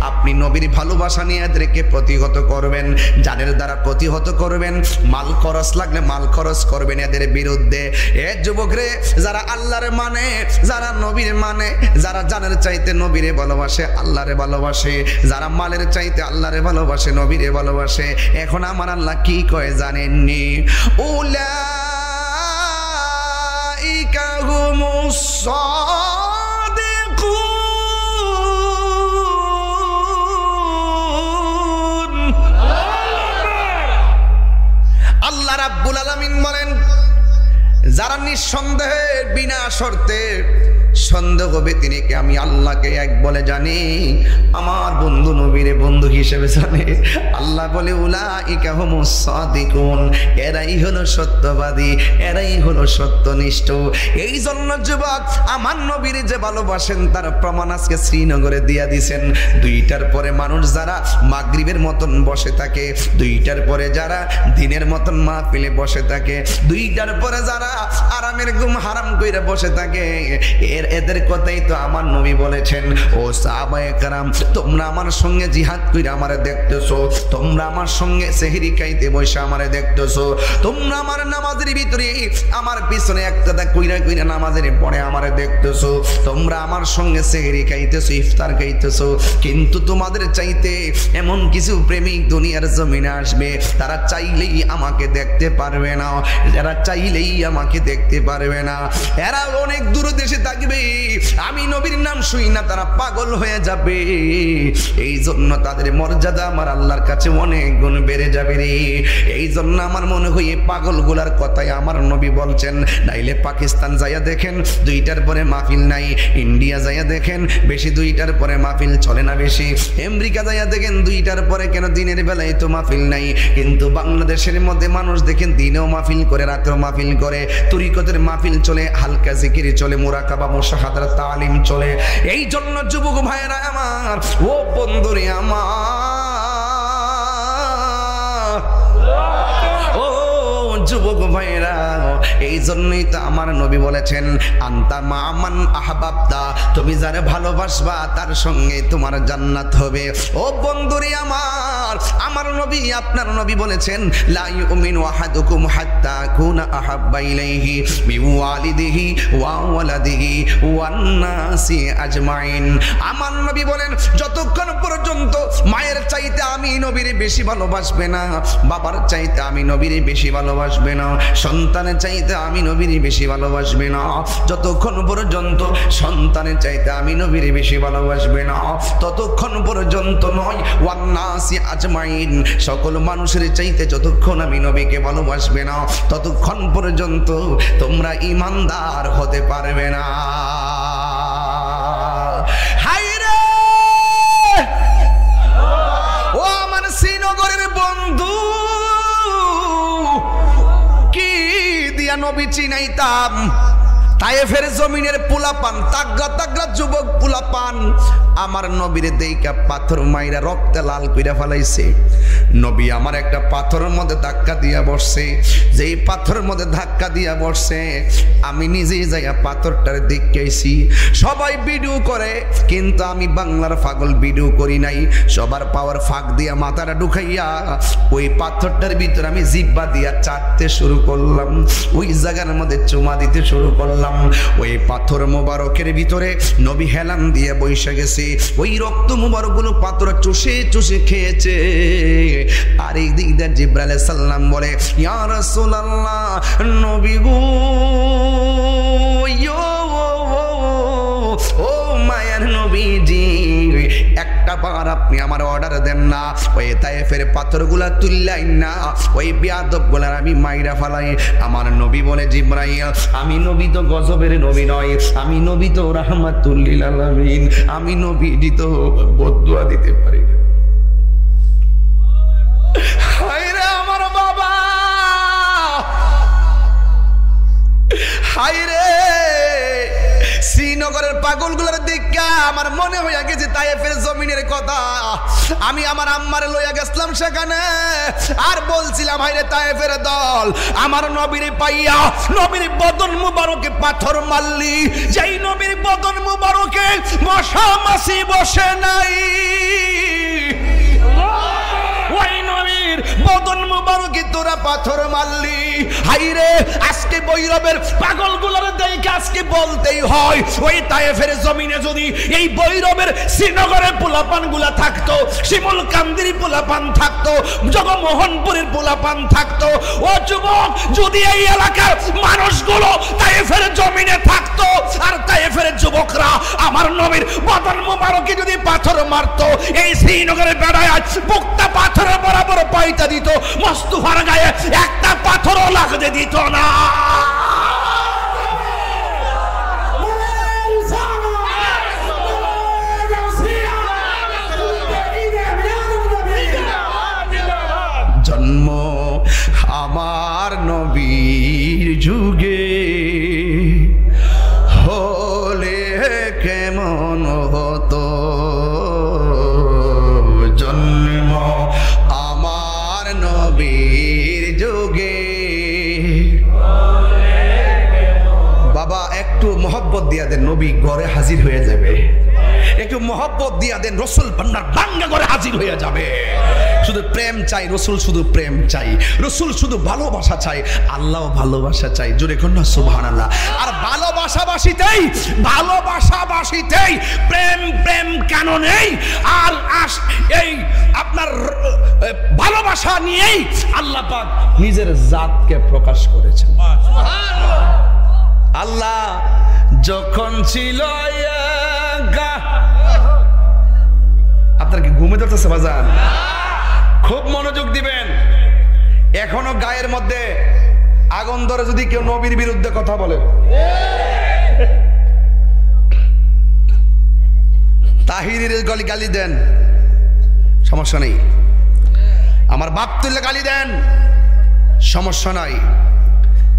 আপনি নবীর ভালোবাসা নিয়ে এদেরকে প্রতিহত করবেন, যাদের দ্বারা প্রতিহত করবেন। মাল খরচ লাগলে মাল খরচ করবেন এদের বিরুদ্ধে। এ যুবকরে, যারা আল্লাহরে মানে, যারা নবীর মানে, যারা জানের চাইতে নবীরে ভালোবাসে, আল্লাহরে ভালোবাসে, যারা মালের চাইতে আল্লাহরে ভালোবাসে, নবীরে ভালোবাসে, এখন আমার আল্লাহ কি কয় জানেননি? উলাইকা হুমুস সাদিকুন। আল্লাহ রাব্বুল আলামিন বলেন, যারা নিঃসন্দেহে বিনা শর্তে সন্দেহ ব্যতিরেকে আমি আল্লাহকে এক বলে জানি, আমার বন্ধু নবীরে বন্ধু হিসেবে জানে, আল্লাহ বলে উলাইকা হুমুস সাদিকুন, এরাই হলো সত্যবাদী, এরাই হলো সত্যনিষ্ঠ। এই জন্য যুবক, আমার নবীর যে ভালোবাসেন তার প্রমাণ আজকে শ্রীনগরে দিয়া দিছেন। 2টার পরে মানুষ যারা মাগরিবের মতন বসে থাকে, 2টার পরে যারা দিনের মতন মাহফিলে বসে থাকে, 2টার পরে যারা আরামের ঘুম হারাম কইরা বসে থাকে, এদের কথাই তো আমার নবী বলেছেন, ও সাহাবায়ে কেরাম, তোমরা আমার সঙ্গে জিহাদ কইরা আমারে দেখতেছো, তোমরা আমার সঙ্গে সেহরি খাইতে বসে আমারে দেখতেছো, তোমরা আমার নামাজের ভিতরে আমার পিছনে একটা কইরা কইরা নামাজের পড়ে আমারে দেখতেছো, তোমরা আমার সঙ্গে সেহরি খাইতেছো, ইফতার খাইতেছো, কিন্তু তোমাদের চাইতে এমন কিছু প্রেমিক দুনিয়ার জমিনে আসবে, তারা চাইলেই আমাকে দেখতে পারবে না, যারা চাইলেই আমাকে দেখতে পারবে না। এরা অনেক দূর দেশে থাকবে, আমি নবীর নাম শুই না তারা পাগল হয়ে যাবে। এই জন্য তাদের মর্যাদা আমার আল্লাহর কাছে অনেক গুণ বেড়ে যাবে রে। এই জন্য আমার মনে হয় এই পাগলগুলার কথাই আমার নবী বলছেন। নাইলে পাকিস্তান যাইয়া দেখেন 2টার পরে মাহফিল নাই, ইন্ডিয়া যাইয়া দেখেন বেশি 2টার পরে মাহফিল চলে না বেশি, আমেরিকা যাইয়া দেখেন 2টার পরে কেন দিনের বেলায় তো মাহফিল নাই, কিন্তু বাংলাদেশের মধ্যে মানুষ দেখেন দিনেও মাহফিল করে রাতেও মাহফিল করে, তরিকতের মাহফিল চলে, হালকা জিকির চলে, মুরাকাবা মুশাহাদার তালিম চলে। এই জন্য যুবক ভাইরা আমার, ও বন্ধুরে আমার, ও যুবক ভাইরা, এই জন্যই তো আমার নবী বলেছেন, আনতা মামান আহবাবতা, তুমি যারে ভালোবাসবা তার সঙ্গে তোমার জান্নাত হবে। ও বন্ধুরে আমার, আমার নবী, আপনার নবী বলেছেন, লা ইউমিনু আহাদুকুম হাত্তা কুনা আহাব্বা ইলাইহি মিন ওয়ালিদিহি ওয়া ওয়ালাদিহি ওয়ান নাসি আজমাইন। আমার নবী বলেন, যতক্ষণ পর্যন্ত মায়ের চাইতে আমি নবীর বেশি ভালোবাসবে না, বাবার চাইতে আমি নবীর বেশি ভালোবাসবে না, সন্তানের চাইতে আমি নবীর বেশি ভালোবাসবে না, যতক্ষণ পর্যন্ত সন্তানের চাইতে আমি নবীর বেশি ভালোবাসবে না, ততক্ষণ পর্যন্ত নয়, ওয়ান নাসি আজমাইন, সকল মানুষের চাইতে যতক্ষণ আমি নবীকে ভালোবাসবে না, ততক্ষণ পর্যন্ত তোমরা ঈমানদার হতে পারবে না। হায়রে, ও আমার শ্রীনগরের বন্ধু, কি দিয়া নবী চিনাইতাম, তায়েফের জমিনের পোলাপান, তাগড়া তাগড়া যুবক পোলাপান আমার নবীর দেইকা পাথর মাইরা রক্তে লাল কইরা ফেলাইছে। নবী আমার একটা পাথরের মধ্যে ধাক্কা দিয়া বসছে, যেই পাথরের মধ্যে ধাক্কা দিয়া বসছে আমি নিজেই যাইয়া পাথরটার দেখাইছি। সবাই ভিডিও করে, কিন্তু আমি বাংলার পাগল ভিডিও করি নাই, সবার পাওয়ার ফাঁক দিয়া মাথাটা ঢুকাইয়া ওই পাথরটার ভিতরে আমি জিহ্বা দিয়া চাটতে শুরু করলাম, ওই জায়গার মধ্যে চুমা দিতে শুরু করলাম। ওই পাথর মোবারকের ভিতরে নবী হেলান দিয়ে বসে গেছে, ওই রক্ত মোবারকগুলো পাথর চুষে চুষে খেয়েছে। আর এই দিক দিয়ে জিবরাইল আলাইহিস সালাম বলে, ইয়া রাসূলুল্লাহ, নবী গো, ও মায়ার নবীজি, একটা বার আপনি আমার অর্ডার দেন না, ওই তায়েফের পাথরগুলা তুললাই না, ওই বেয়াদবগুলার আমি মাইরা ফালাই। আমার নবী বলে, জিবরাইল, আমি নবী তো গজবের নবী নয়, আমি নবী তো রাহমাতুল লিল আলামিন, আমি নবীজি তো বদদুয়া দিতে পারি। হায়রে আমার বাবা, হায়রে, শ্রীনগর পাগলগুলোর দেখা আমার মনে হইয়া গেছে তায়েফের জমিনের কথা। আমি আমার আম্মারে লইয়া গেছিলাম সেখানে, আর বলছিলাম হায়রে তায়েফের দল, আমার নবীর পাইয়া নবীর বদন মুবারকে পাথর মারলি, যেই নবীর বদন মুবারকে মশা মাছি বসে নাই, ওই নবীর বদন মুবারকে তোরা পাথর মারলি। হাইরে আজকে বৈরবের পাগলগুলোর দেখে আজকে বলতেই হয়, ওই তায়েফের জমিনে যদি এই বৈরবের শ্রীনগরের পোলাপানগুলা থাকতো, শিমুল কান্দির পোলাপান থাকতো, জগমোহনপুরের পোলাপান থাকতো, ও যুবক যদি এই এলাকার মানুষগুলো তায়েফের জমিনে থাকতো, আর তায়েফের যুবকরা আমার নবীর বদন মুবারকে যদি পাথর মারতো, এই শ্রীনগরের বেড়ায় বুকটা পাথরের বরাবর পাইতা দিত, মোস্তফার গায়ে একটা পাথরও লাগতে দিত না। জন্ম আমার নবীর যুগে হলে কেমন হতো, জন্ম আমার নবীর যুগে। বাবা একটু মহব্বত দিয়া দেন, নবী ঘরে হাজির হয়ে যাবে। একটু মহব্বত দিয়া দেন, রসুল ভান্ডার ভাঙ্গা করে হাজির হয়ে যাবে। শুধু প্রেম চাই, রসুল শুধু প্রেম চাই, রসুল শুধু ভালোবাসা চাই, আল্লাহ ভালোবাসা চাই। জোরে কোন না সুবহানাল্লাহ। আর ভালোবাসাবাসীতেই প্রেম প্রেম কেন নেই? আর এই আপনার ভালোবাসা নিয়েই আল্লাহ পাক নিজের জাতকে প্রকাশ করেছেন। আল্লাহ যখন ছিল আপনার কি ঘুমে ধরতেছে বাজান? খুব মনোযোগ দিবেন। এখনো গায়ের মধ্যে আগুন ধরে যদি কেউ নবীর বিরুদ্ধে কথা বলে, তাহিরের গালি দেন, সমস্যা নেই। আমার বাপ তুল্লে গালি দেন, সমস্যা নাই।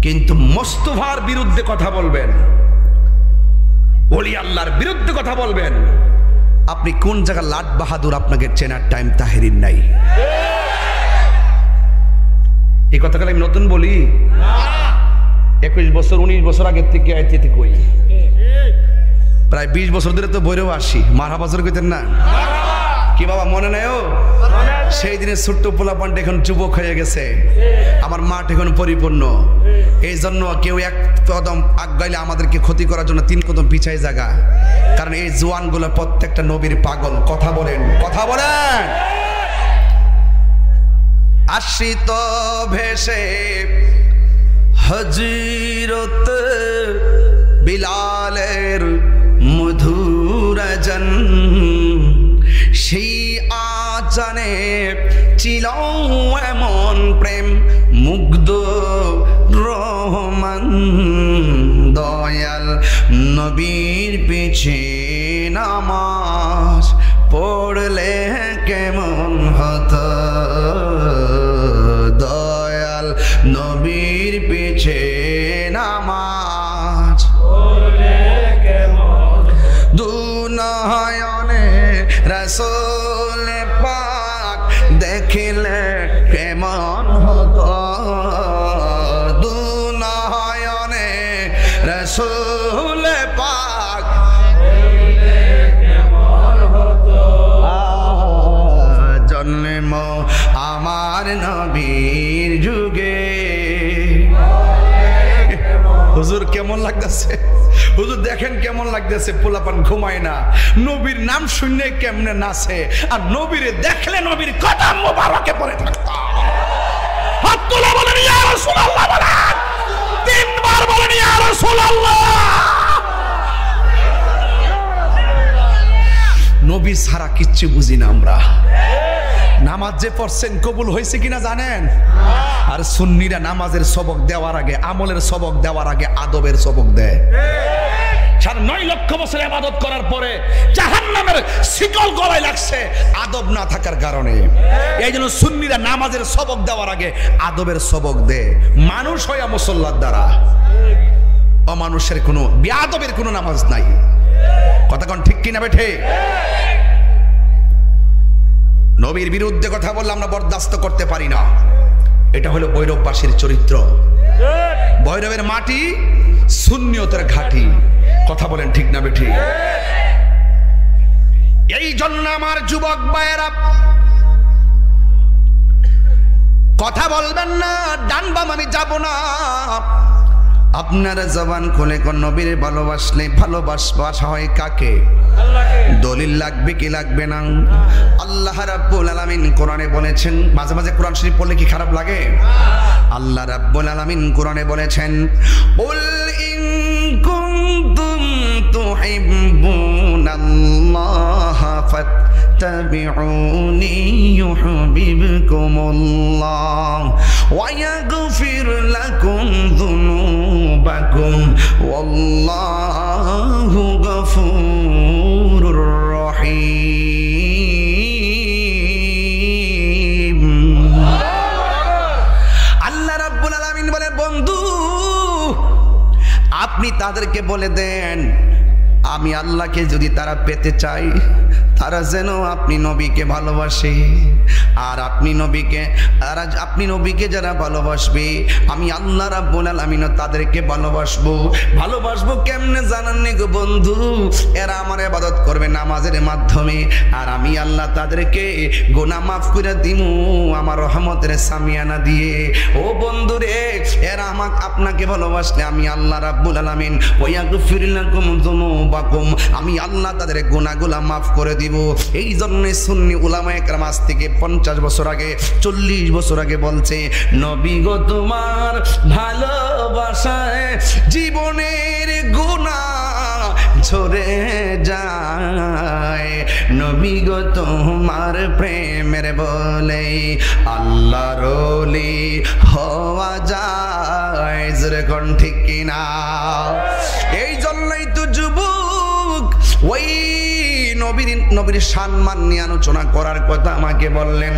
কিন্তু মোস্তফার বিরুদ্ধে কথা বলবেন, ওলি আল্লাহর বিরুদ্ধে কথা বলবেন, আপনি কোন জায়গা লাট বাহাদুর আপনাকে চেনার টাইম তাহিরির নাই। এই কথাগুলো আমি নতুন বলি, 21 বছর 19 বছর আগের থেকে আইতে কই, প্রায় 20 বছর ধরে তো বইরেও আসি। মারা বছর কইতেন না কি বাবা, মনে নাই? ও সেই দিনের ছোট্ট পোলাপান এখন যুবক হয়ে গেছে, আমার মাঠ এখন পরিপূর্ণ। এই জন্য কেউ এক কদম আগাইলে আমাদেরকে ক্ষতি করার জন্য 3 কদম পিছায় জায়গা। কারণ এই জোয়ানগুলো প্রত্যেকটা নবীর পাগল। কথা বলেন, কথা বলেন। আশ্রিত ভেসে হযরত বিলালের মধুর জন, সেই আজানে ছিল এমন প্রেম মুগ্ধ রহমান, দয়াল নবীর পিছে নামাজ পড়লে কেমন হতো, দয়াল নবীর পিছে নামাজ পড়লে কেমন, দুনয়নে রাসূল পাক দেখিলে কেমন হতো, দুনয়নে রাসূল পাক দেখিলে কেমন হতো, জন্ম আমার নবীর যুগে। হুজুর কেমন লাগতেছে? হুজুর দেখেন কেমন লাগতেছে, পোলাপান ঘুমায় না, নবীর নাম শুনলে কেমনে নাচে, আর নবীরে দেখলে নবীর কথা মোবারকে পড়ে থাকতো। হাত তুলে বলেন ইয়া রাসূলুল্লাহ, বলেন 3 বার বলেন ইয়া রাসূলুল্লাহ। নবী ছাড়া কিচ্ছু বুঝি না আমরা। নামাজ যে পড়ছেন কবুল হয়েছে কিনা জানেন? আর সুন্নিরা নামাজের সবক দেওয়ার আগে, আমলের সবক দেওয়ার আগে আদবের সবক দেয়। 9 লক্ষ বছর ইবাদত করার পরে জাহান্নামের শিকল গলায় লাগছে আদব না থাকার কারণে। এই জন্য সুন্নিরা নামাজের সবক দেওয়ার আগে আদবের সবক দেয়। মানুষ হইয়া মুসল্লার দ্বারা, অমানুষের কোনো বেয়াদবের কোনো নামাজ নাই। কথা কোন ঠিক কিনা বেঠে? নবীর বিরুদ্ধে কথা বললে আমরা বরদাস্ত করতে পারি না। এটা হলো ভৈরববাসীর চরিত্র। ভৈরবের মাটি সুন্নিয়তের ঘাঁটি। কথা বলেন ঠিক না বেঠে? এই জন্য আমার যুবক ভাইয়েরা কথা বলবেন না, ডান বাম আমি যাব না। আপনারা জবান খুলে কোন নবীর ভালোবাসলে ভালোবাসা হয় কাকে? দলিল লাগবে কি লাগবে না? আল্লাহ রাব্বুল আলামিন কোরআনে বলেছেন, মাঝে মাঝে কোরআন শরীফ পড়লে কি খারাপ লাগে? আল্লাহ রাব্বুল আলামিন কোরআনে বলেছেন, কুল ইন কুনতুম তুহিব্বুনাল্লাহ ফাত্তাবিউনি ইউহিব্বুকুমুল্লাহ ওয়া ইয়াগফির লাকুম যুনুবাকুম ওয়াল্লাহু গফুরুর রহিম। আল্লাহ রাব্বুল আলামিন বলে, বন্ধু আপনি তাদেরকে বলে দেন আমি আল্লাহকে যদি তারা পেতে চাই তারা যেন আপনি নবীকে ভালোবাসে, আর আপনি নবীকে যারা ভালোবাসবে আমি আল্লাহ রাব্বুল আলামিন তাদেরকে ভালোবাসবো কেমনে জানেন নি গো বন্ধু? এরা আমার ইবাদত করবে নামাজের মাধ্যমে, আর আমি আল্লাহ তাদেরকে গুনাহ মাফ করে দিমু আমার রহমতের সামিয়ানা দিয়ে। ও বন্ধু রে, এরা আপনাকে ভালোবাসলে আমি আল্লাহ রাব্বুল আলামিন ওয়া ইয়াগফির লাকুম যুনুবাকুম, আমি আল্লাহ তাদের গুনাহগুলো মাফ করে দিব। এই জন্য সুন্নি উলামায়ে কেরাম আজ থেকে 50 বছর আগে 40 বছর আগে বলছে, নবী গো তোমার ভালোবাসায় জীবনের গুনাহ ঝরে যায়, নবী গো তোমার প্রেমের বলে আল্লাহর ওলি হওয়া যায়। যেরকম ঠিক কিনা? এই জন্যই তো যুবক ওই নবীর সম্মান নিয়ে আলোচনা করার কথা আমাকে বললেন।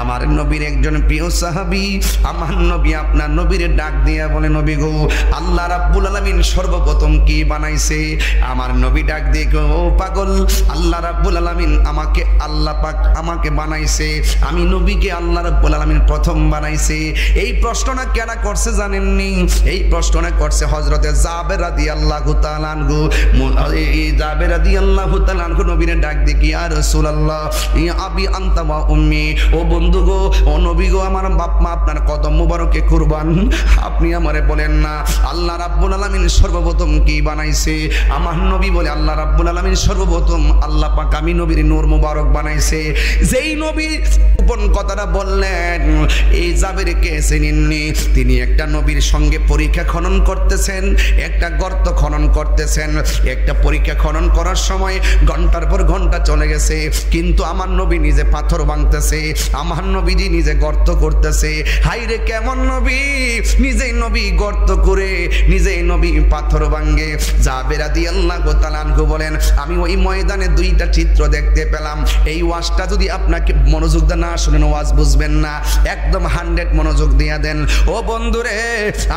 আমার নবীর একজন প্রিয় সাহাবী, আমার নবী আপনার নবীর ডাক দিয়া বলে, নবী গো আল্লাহ রাব্বুল আলামিন সর্বপ্রথম কি বানাইছে? আমার নবী ডাক দিয়ে ও পাগল, আল্লাহ রাব্বুল আলামিন আল্লাহ পাক আমাকে বানাইছে, আমি নবীকে আল্লাহ রাব্বুল আলামিন প্রথম বানাইছে। এই প্রশ্নটা কেন করছে জানেননি? এই প্রশ্নটা করছে হযরতে জাবের রাদিয়াল্লাহু তাআলা আনহু। এই জাবের রাদিয়াল্লাহু তাআলা আনহু নবীর ডাক দিয়ে কি, ইয়া রাসূলুল্লাহ ইয়া আবি আনতা ওয়া উম্মি, ও বন্ধু গো, ও নবী গো, আমার বাপ মা আপনার কদম মোবারকে কুরবান, আপনি আমারে বলেন না আল্লাহ রাব্বুল আলামিন সর্বপ্রথম কি বানাইছে? আমার নবী বলে, আল্লাহ রাব্বুল আলামিন সর্বপ্রথম আল্লাহ পাক আমি নবীর নূর মোবারক বানাইছে। যেই নবী গোপন কথাটা বললেন, এই জাবেরকে চিনেননি? তিনি একটা নবীর সঙ্গে পরীক্ষা খনন করতেছেন, একটা গর্ত খনন করতেছেন। একটা পরীক্ষা খনন করার সময় ঘন্টার পর ঘন্টা চলে গেছে, কিন্তু আমার নবী নিজে পাথর ভাঙতেছে, আমার নবীজি নিজে গর্ত করতেছে। হাইরে কেমন নবী! নিজেই নবী গর্ত করে, নিজেই নবী পাথর ভাঙে। জাবের রাদিয়াল্লাহু তাআলা আনহু বলেন, আমি ওই ময়দানে দুইটা চিত্র দেখতে পেলাম। এই ওয়াজটা যদি আপনাকে মনোযোগ দিয়ে না শুনেন ওয়াজ বুঝবেন না, একদম 100 মনোযোগ দিয়ে দেন। ও বন্ধুরে,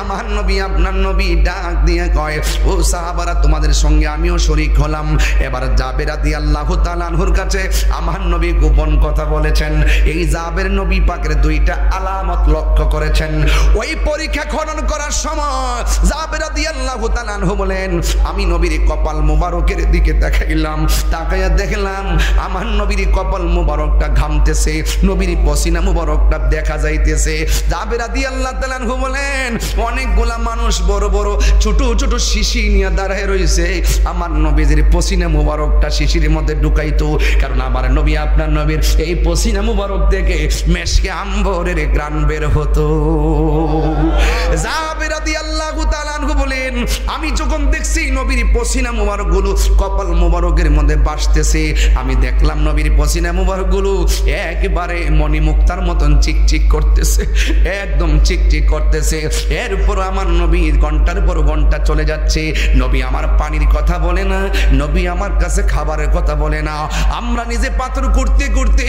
আমার নবী আপনার নবী ডাক দিয়ে কয়, ও সাহাবারা তোমাদের সঙ্গে আমিও শরীক হলাম। এবার জাবের রাদিয়াল্লাহু তাআলা আনহুর কাছে আমার নবী গোপন কথা বলেছেন। এই জাবের নবী পাকের দুইটা আলামত লক্ষ্য করেছেন। ওই পরীক্ষা খনন করার সময় জাবের রাদিয়াল্লাহু তাআলা আনহু বলেন, আমি নবীর কপাল মোবারকের দিকে তাকাইলাম, তাকাইয়া দেখলাম আমার নবীর কপাল মোবারকটা ঘামতেছে, নবীর পসিনা মোবারকটা দেখা যাইতেছে। জাবের রাদিয়াল্লাহু তাআলা আনহু বলেন, অনেকগুলা মানুষ বড় বড় ছোট ছোট শিশি নিয়ে দাঁড়ায় রয়েছে, আমার নবীর পসিনা মোবারকটা শিশির মধ্যে ঢুকাইতো, কারণ আমার নবী আপনার নবীর এই পসিনা মোবারক থেকে মেশকে আম্বরের ঘ্রাণ বের হতো। জাবের রাদিয়াল্লাহু তাআলা আনহু বলেন, আমি যখন দেখছি নবীর পসিনা মোবারক গুলো কপাল মোবারকের মধ্যে ভাসতেছে, আমি দেখলাম নবীর পসিনা মোবারক গুলো একেবারে মণিমুক্তার মতন চিকচিক করতেছে, একদম চিকচিক করতেছে। এরপর আমার নবী ঘন্টার পর ঘন্টা চলে যাচ্ছে, নবী আমার পানির কথা বলে না, নবী আমার কাছে খাবারের কথা বলে না। আমরা নিজে পাথর করতে করতে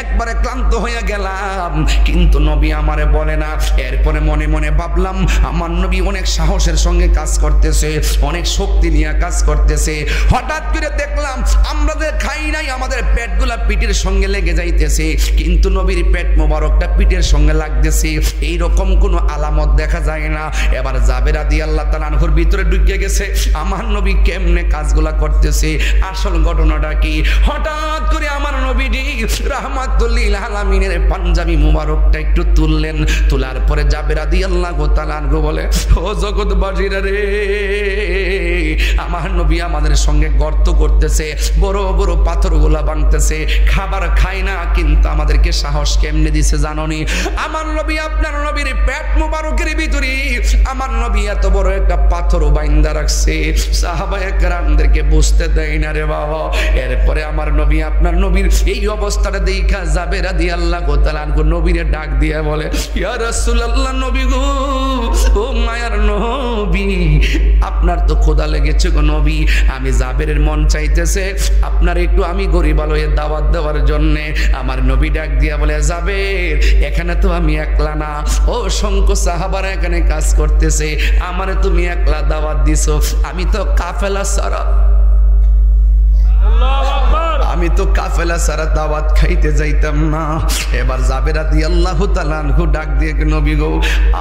একবারে ক্লান্ত হয়ে গেলাম, কিন্তু নবী আমারে বলে না। এরপরে মনে মনে ভাবলাম, আমার নবী অনেক সাহসের সঙ্গে কাজ করতেছে, অনেক শক্তি নিয়ে কাজ করতেছে। হঠাৎ করে দেখলাম আমরা যে খাই নাই আমাদের পেটগুলা পিঠের সঙ্গে লেগে যাইতেছে, কিন্তু নবীর পেট মোবারকটা পিঠের সঙ্গে লাগতেছে, এইরকম কোনো আলামত দেখা যায় না। এবার জাবের রাদিয়াল্লাহু তাআলা আনহুর ভিতরে ঢুকে গেছে আমার নবী কেমনে কাজগুলা করতেছে, আসল ঘটনাটা কি। হঠাৎ করে আমার নবীজি রাহমাতুল লিল আলামিনের পাঞ্জাবি মুবারকটা একটু তুললেন, তোলার পরে জাবের রাদিয়াল্লাহু তাআলা আনহু বলে, ও জগৎবাসীরা রে, আমার নবী আমাদের সঙ্গে গর্ত করতেছে, বড় বড় পাথরগুলা ভাঙতেছে, খাবার খায় না কিন্তু আমাদেরকে সাহস কেমনে দিছে জানোনি? আমার নবী আপনার নবীর পেট মোবারকের ভিতরে আমার নবী এত বড় একটা পাথর বাইন্দা রাখছে, সাহাবায়ে কেরামদেরকে বুঝতে দেয় না রে বাবা। এরপরে আমার নবী আপনার নবীর এই অবস্থাটা দেখা জাবের রাদিয়াল্লাহু তাআলা আনহু নবীরে ডাক দিয়ে বলে, ইয়া রাসূলুল্লাহ, নবী গো, ও মায়ার নবী, আপনার তো ক্ষুধা লেগেছে গো নবী, আমি জাবেরের মন চাইতেছে আপনার একটু আমি গরিব আলোয় দাওয়াত দেওয়ার জন্যে। আমার নবী ডাক দিয়া বলে, জাবের, এখানে তো আমি একলা না, ও অসংখ্য সাহাবারা এখানে কাজ করতেছে, আমারে তুমি একলা দাওয়াত দিছো, আমি তো কাফেলা সারা, আমি তো কাফেলা সারা দাওয়াত খাইতে যাইতাম না। এবার জাবের রাদিয়াল্লাহু তাআলা আনহু ডাক দিয়ে, নবী গো,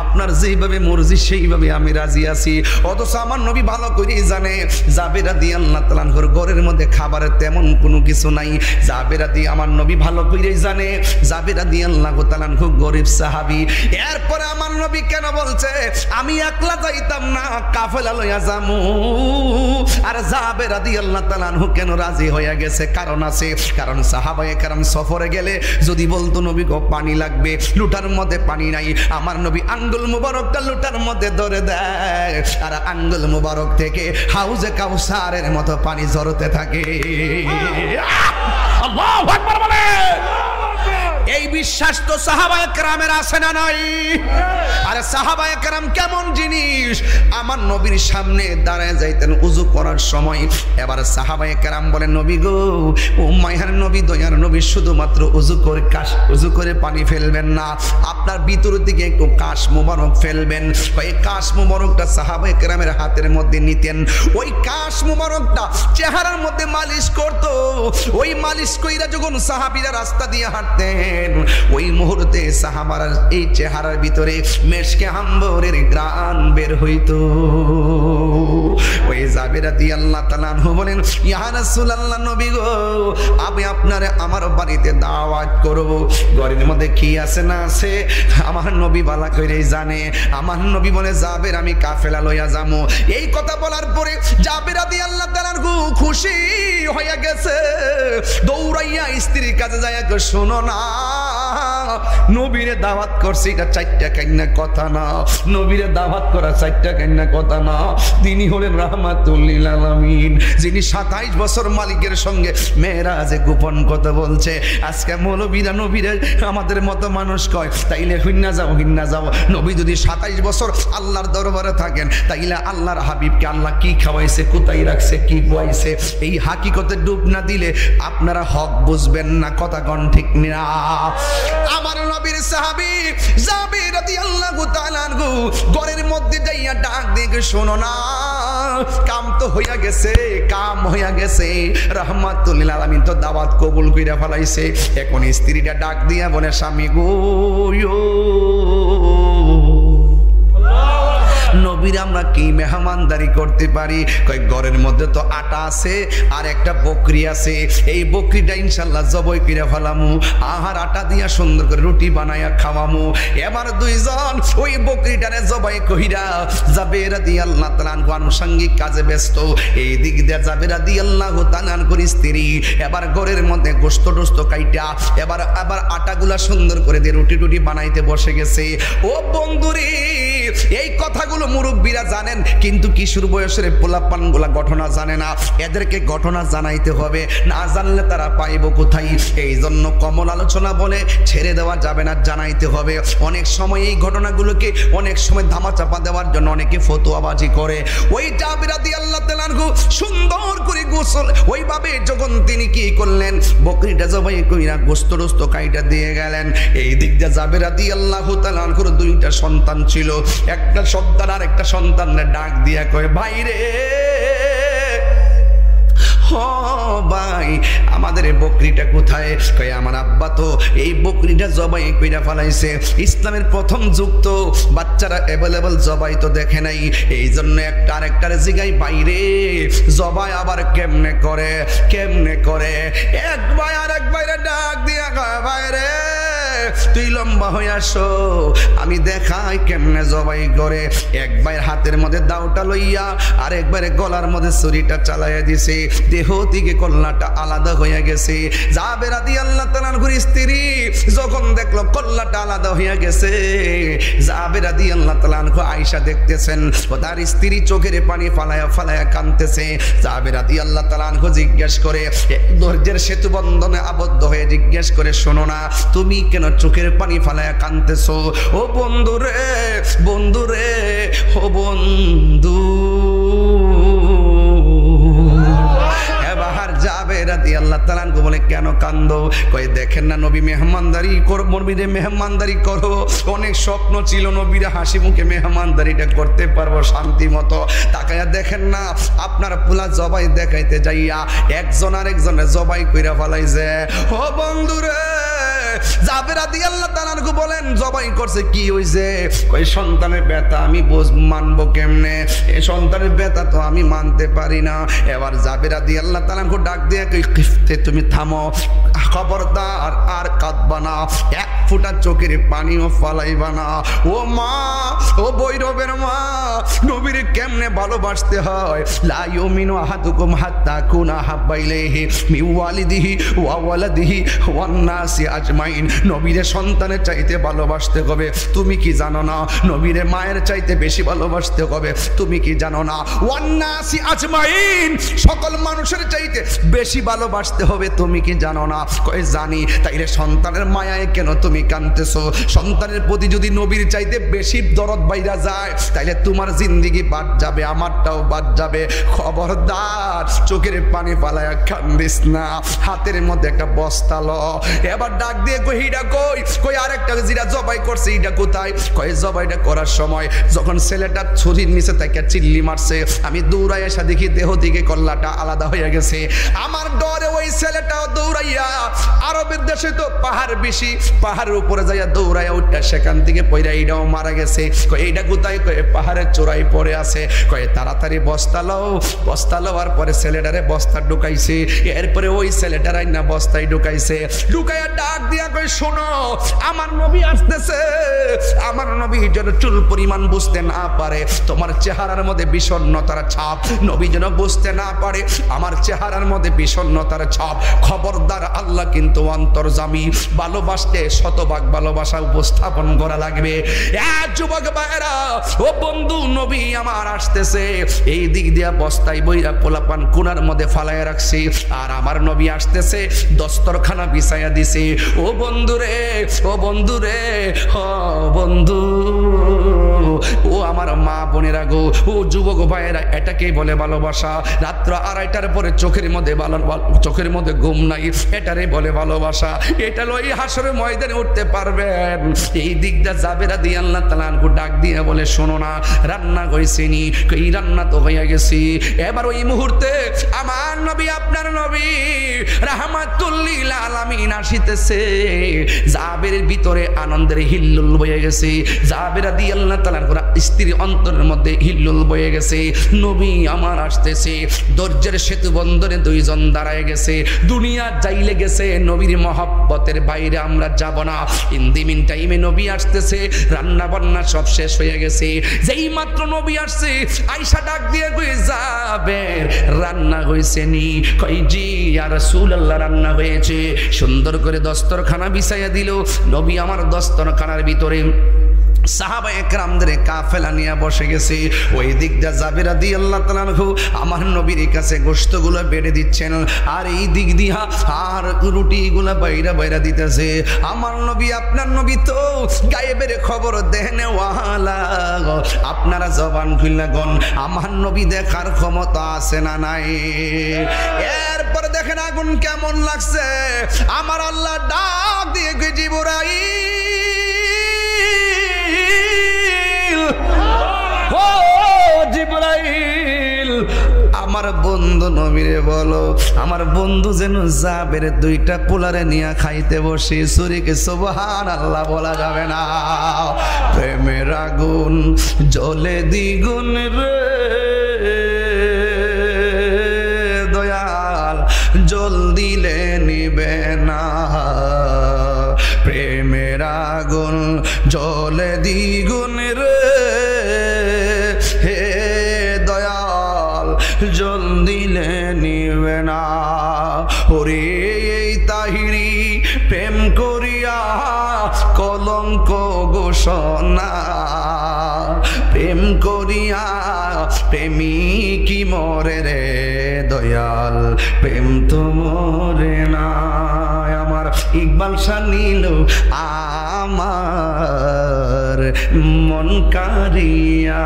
আপনার যেইভাবে মর্জি সেইভাবে আমি রাজি আছি। অথচ আমার নবী ভালো করেই জানে জাবের রাদিয়াল্লাহু তাআলা আনহুর ঘরের মধ্যে খাবারের তেমন কোনো কিছু নাই। আমার নবী ভালো করেই জানে জাবের রাদিয়াল্লাহু তাআলা আনহু গরিব সাহাবী। এরপরে আমার নবী কেন বলছে আমি একলা যাইতাম না, কাফেলা লইয়া যামু। আর জাবের রাদিয়াল্লাহু তাআলা আনহু কেন রাজি হয়ে গেছে? কারণ আছে, কারণ সাহাবায়ে কেরাম সফরে গেলে যদি বলতো নবী গো পানি লাগবে, লুটার মধ্যে পানি নাই, আমার নবী আঙ্গুল মুবারকটা লুটার মধ্যে ধরে দেয়, আর আঙ্গুল মুবারক থেকে হাউজে কাউসারের মতো পানি ঝরতে থাকে। আল্লাহু আকবার বলে। এই বিশ্বাস তো সাহাবায়ে কেরামের আছে না নাই? আরে সাহাবায়ে কেরাম কেমন জিনিস, আমার নবীর সামনে দাঁড়ায় যাইতেন উযু করার সময়। এবার সাহাবায়ে কেরাম বলেন, নবী গো, ও মায়ার নবী, দয়ার নবী, শুধুমাত্র উযু করে পানি ফেলবেন না, আপনার ভিতর দিকে একটু কাশ মুবারক ফেলবেন। ওই কাশ মুবারকটা সাহাবায়ে কেরামের হাতের মধ্যে নিতেন, ওই কাশ মুবারকটা চেহারার মধ্যে মালিশ করত। ওই মালিশ কইরা যখন সাহাবীরা রাস্তা দিয়ে হাঁটতেন, ওই মুহূর্তে সাহাবারা এই চেহারার ভিতরে মেশকে আম্বরের ঘ্রাণ বের হইতো। ওই জাবের রাদিয়াল্লাহু তাআলা আনহু বলেন, ইয়া রাসূলুল্লাহ, নবী গো, আমি আপনারে আমার বাড়িতে দাওয়াত করব, ঘরের মধ্যে কি আছে না আছে আমার নবী ভালো করেই জানে। আমার নবী বলে, জাবের, আমি কাফেলা লইয়া যামু। এই কথা বলার পরে জাবের রাদিয়াল্লাহু তাআলা আনহু খুশি হয়ে গেছে, দৌড়াইয়া স্ত্রীর কাছে যায়, শোনো না, নবীরে দাওয়াত করছি, এটা চারটা কান্না কথা না, নবীরে দাওয়াত করা চারটা কান্না কথা না। তিনি হলেন রাহমাতুল লিল আলামিন, যিনি 27 বছর মালিকের সঙ্গে মেরাজে গোপন কথা বলছে। আজকে মৌলবীরা নবীরে আমাদের মতো মানুষ কয়, তাইলে হিন্না যাও। নবী যদি 27 বছর আল্লাহর দরবারে থাকেন, তাইলে আল্লাহর হাবিবকে আল্লাহ কি খাওয়াইছে, কোথায় রাখছে, কি খাওয়াইছে, এই হাকিকতে ডুব না দিলে আপনারা হক বুঝবেন না। কথা কোন ঠিক না? আমার নবীর সাহাবী জাবের রাদিয়াল্লাহু তাআলা আনহু ঘরের মধ্যে যাইয়া ডাক দিয়ে, শোনো না, কাম তো হইয়া গেছে, রাহমাতুল লিল আলামিন তো দাওয়াত কবুল কইরা ফেলাইছে। এখন স্ত্রীটা ডাক দিয়া বলে, স্বামী গো, নবীর আমরা কি মেহমানদারি করতে পারি? কয়, ঘরের মধ্যে তো আটা আছে আর একটা বকরি আছে, এই বকরিটা ইনশাআল্লাহ জবাই করে ফেলামু, আহার আটা দিয়া সুন্দর করে রুটি বানায়া খাওয়ামু। এবার দুইজন ওই বকরিটারে জবাই কইরা জাবের রাদিয়াল্লাহু তাআলা আনহু আনুষঙ্গিক কাজে ব্যস্ত। এই দিক দিয়ে জাবের রাদিয়াল্লাহু তাআলা আনহুর স্ত্রী এবার ঘরের মধ্যে গোশত টোস্ত কাইটা এবার আটাগুলা সুন্দর করে দিয়ে রুটি বানাইতে বসে গেছে। ও বন্ধুরে, এই কথাগুলো মুরব্বীরা জানেন, কিন্তু কিশোর বয়সের পোলাপানগুলা ঘটনা জানে না। এদেরকে ঘটনা জানাইতে হবে, না জানলে তারা পাইব কোথায়? এই জন্য কমল আলোচনা বলে ছেড়ে দেওয়া যাবে না, জানাইতে হবে। অনেক সময় এই ঘটনাগুলোকে অনেক সময় ধামাচাপা দেওয়ার জন্য অনেকে ফতোয়াবাজি করে। ওই জাবের রাদিয়াল্লাহু তাআলা আনহু সুন্দর করে গোসল ওইভাবে যখন তিনি কি করলেন, বকরিটা জবাই কইরা গোশত টোস্ত কাইটা দিয়ে গেলেন। এই দিক দিয়ে জাবের রাদিয়াল্লাহু তাআলা আনহুর দুইটা সন্তান ছিল, একটা সন্তান আর একটা একটা সন্তানরে ডাক দিয়া কয় ভাই রে, ও ভাই আমাদের এই বকরিটা কোথায়? কয় আমার আব্বা তো এই বকরিটা জবাই কইরা ফেলাইছে। ইসলামের প্রথম যুগ তো বাচ্চারা অ্যাভেলেবল জবাই তো দেখে নাই, এই জন্য একটা আরেকটার জিগাই বাইরে জবাই আবার কেমনে করে কেমনে করে। এক ভাই আর এক ভাইরে ডাক দিয়া কয় ভাই রে তুই লম্বা হয়ে আসো, আমি দেখাই কেমনে জবাই করে। এক ভাইয়ের হাতের মধ্যে দাওটা লইয়া আর একবারে গলার মধ্যে ছুরিটা চালাইয়া দিছে, দেহ থেকে কল্লাটা আলাদা হয়ে গেছে। জাবের রাদিয়াল্লাহু তাআলা আনহুর স্ত্রী যখন দেখলো কল্লাটা আলাদা হয়ে গেছে, জাবের রাদিয়াল্লাহু তাআলা আনহু আয়েশা দেখতেছেন, তার স্ত্রী চোখের পানি ফালায়া ফালায়া কাঁদতেছে। জাবের রাদিয়াল্লাহু তাআলা আনহু জিজ্ঞেস করে, ধৈর্যের সেতু বন্ধনে আবদ্ধ হয়ে জিজ্ঞেস করে, শোনো না তুমি কেন চোখের পানি ফালায়া কাঁদতেছো? ও বন্ধু রে বন্ধু রে ও বন্ধু। এবার জাবের রাদিয়াল্লাহু তাআলা আনহু বলে কেন কান্দো? কয় দেখেন না নবী মেহমানদারি নবীরে মেহমানদারি করো, অনেক স্বপ্ন ছিল নবীরা হাসি মুখে মেহমানদারিটা করতে পারবো শান্তি মতো। তাকায়া দেখেন না আপনার পুলা জবাই দেখাইতে যাইয়া একজন আরেকজনের জবাই কইরা ফেলাইছে। ও বন্ধু রে, জাবের রাদিয়াল্লাহু তাআলা আনহু বলেন জবাই করছে কি হইছে? কই সন্তানের ব্যথা আমি মানবো কেমনে, এই সন্তানের ব্যথা তো আমি মানতে পারি না। এবার জাবের রাদিয়াল্লাহু তাআলা আনহু ডাক দিয়ে কই কিফতে তুমি থামো, খবরদার আর কাঁদবা না, এক ফোঁটা চোখের পানিও ফালাইবা না। ও মা, ও বৈরবের মা, নবীর কেমনে ভালোবাসতে হয়। লা ইউমিনু আহাদুকুম হাত্তা কুনা হাব্বা ইলাইহি মিন ওয়ালিদিহি ওয়া ওয়ালাদিহি ওয়ান নাসি আজমাইন। নবীরে সন্তানের চাইতে ভালোবাসতে হবে, তুমি কি জানো না? নবীরে মায়ের চাইতে বেশি ভালোবাসতে হবে, তুমি কি জানো না? ওয়ান নাসি আজমাইন, সকল মানুষের চাইতে বেশি ভালোবাসতে হবে, তুমি কি জানো না? কই জানি। তাইলে সন্তানের মায়ায় কেন তুমি কাঁদতেছো? সন্তানের প্রতি যদি নবীর চাইতে বেশি দরদ বাইরা যায় তাইলে তোমার জিন্দেগি বাদ যাবে, আমারটাও বাদ যাবে। খবরদার চোখের পানি ফালায়া কান্দিস না। হাতের মধ্যে একটা বস্তা ল। এবার ডাক দিয়ে কই হিডা কই? কই আরেকটা জিরা জবাই করছে, এটা কোথায়? কই জবাইটা করার সময় যখন ছেলেটা ছুরির নিচে থেকে চিল্লি মারছে, আমি দৌড়াই এসে দেখি দেহ থেকে কল্লাটা আলাদা হয়ে গেছে। আমার ডরে ওই ছেলেটাও দৌড়াইয়া, আরবের দেশে তো পাহাড় বেশি, পাহাড়ের উপরে যাইয়া দৌড়াইয়া উঠা সেখান থেকে পয়রা এইটাও মারা গেছে। কই এইটা কোথায়? কই পাহাড়ের চূড়ায় পড়ে আছে। কই তাড়াতাড়ি বস্তা লও। বস্তা লওয়ার পরে ছেলেটারে বস্তা ঢুকাইছে, এরপরে ওই ছেলেটারাই না বস্তায় ঢুকাইছে। ঢুকাইয়া ডাক দিয়া কই শোনো, আমার নবী আসতেছে। আমার নবী যেন চুল পরিমাণ বুঝতে না পারে তোমার চেহারার মধ্যে বিষণ্ণতার ছাপ, নবী যেন বুঝতে না পারে আমার চেহারার মধ্যে বিষণ্ণতার ছাপ। খবরদার, আল্লাহ কিন্তু অন্তর্যামী, ভালোবাসতে শতভাগ ভালোবাসা উপস্থাপন করা লাগবে। যুবক ভাইরা, ও বন্ধু, নবী আমার আসতেছে। এই দিক দিয়া বস্তায় বইরা পোলাপান কোনার মধ্যে ফালাইয়া রাখছি, আর আমার নবী আসতেছে, দস্তরখানা বিছাইয়া দিছে। ও বন্ধু রে, ও বন্ধু রে, ও বন্ধু, ও আমার মা বোনেরা গো, ও যুবক ভাইয়েরা, এটাকেই বলে ভালোবাসা। রাত্র 2:30টার পরে চোখের মধ্যে ঘুম নাই, এটারে বলে ভালোবাসা। এটা লই হাসরের ময়দানে উঠতে পারবেন। এই দিকটা জাবের রাদিয়াল্লাহু তাআলা আনহু ডাক দিয়ে বলে শোনো না, রান্না হইছেনি? কই রান্না তো হয়ে গেছে। এবার ওই মুহূর্তে আমার নবী, আপনার নবী রাহমাতুল লিল আলামিন আসিতেছে। জাবেরের ভিতরে আনন্দের হিল্লোল বয়ে গেছে। জাবের রাদিয়াল্লাহু তাআলা আনহু স্ত্রীর অন্তরের মধ্যে হিল্লোল বয়ে গেছে। নবী আমার আসতেছে। ধৈর্যের সেতু বন্ধনে দুইজন দাঁড়ায় গেছে। দুনিয়া যাইলে গেছে, নবীর মহব্বতের বাইরে আমরা যাব না। ইন দি মিন টাইমে নবী আসতেছে, রান্না বান্না সব শেষ হয়ে গেছে। যেই মাত্র নবী আসছে, আয়েশা ডাক দিয়ে কই জাবের রান্না হইছে নি? কই জি ইয়া রাসূলুল্লাহ, রান্না হয়েছে। সুন্দর করে দস্তরখানা বিছাইয়া দিল। নবী আমার দস্তরখানার ভিতরে সাহাবায়ে কেরামদের কাফেলা নিয়ে বসে গেছে। ওই দিক দিয়ে জাবের রাদিয়াল্লাহু তাআলা আনহু আমার নবীর কাছে গোশতগুলো বেড়ে দিচ্ছেন, আর এই দিক দিয়া আর রুটিগুলো বাইরা দিতেছে। আমার নবী, আপনার নবী তো গায়েবের খবর দেনে ওয়ালা। আপনারা জবান খুললে গন, আমার নবী দেখার ক্ষমতা আছে না নাই? এরপরে দেখেন আগুন কেমন লাগছে। আমার আল্লাহ ডাক দিয়ে জিবরাইল, ও আমার বন্ধু নবীরে বলো আমার বন্ধু যেন যাবের দুইটা পোলারে নিয়ে খাইতে বসে সুরিকে সুবহানাল্লাহ বলা যাবে না। প্রেমের আগুন জ্বলে দ্বিগুণ রে দয়াল, জল দিলে নিবে না। প্রেমের আগুন জ্বলে দ্বিগুণ রে হে দয়াল, জল দিলে নিবে না। ওরে এই তাহিরি প্রেম করিয়া কলঙ্ক ঘোষণা, প্রেম করিয়া প্রেমিকি মরে রে দয়াল, প্রেম তো মরে না। আমার ইকবাল শাহ নীল আমার মন কারিয়া,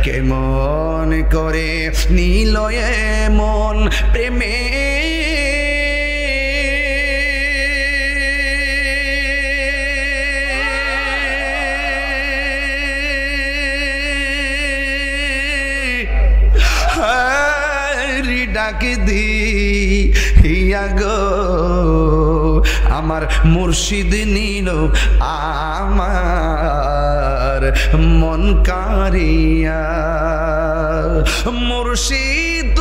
কেমন করে নীল মন প্রেমে ডাকে দি হিয়া গো আমার মুর্শিদ নীল আমার মন কারিয়া। মুর্শিদ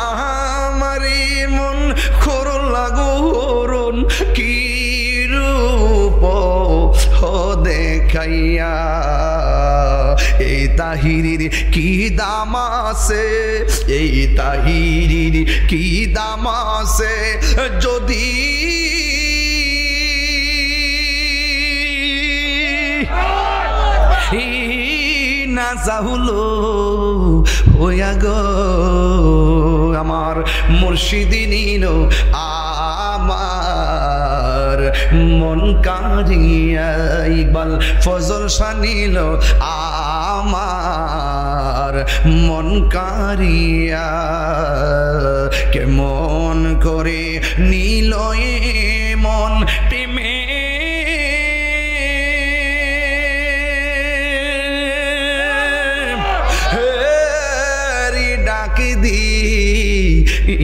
আমারি মন খোর লাগোরন কি রূপ দেখাইয়া, এই তাহিরির কি দাম আছে, এই তাহিরির কি দাম আছে, যদি না চাহুলো হইয়া গো আমার মুর্শিদি নীল আমার মন কারিয়া। ইকবাল ফজল শাহ নীল আমার মন কারিয়া, কেমন করে নীল মন প্রেমে ডাকি দি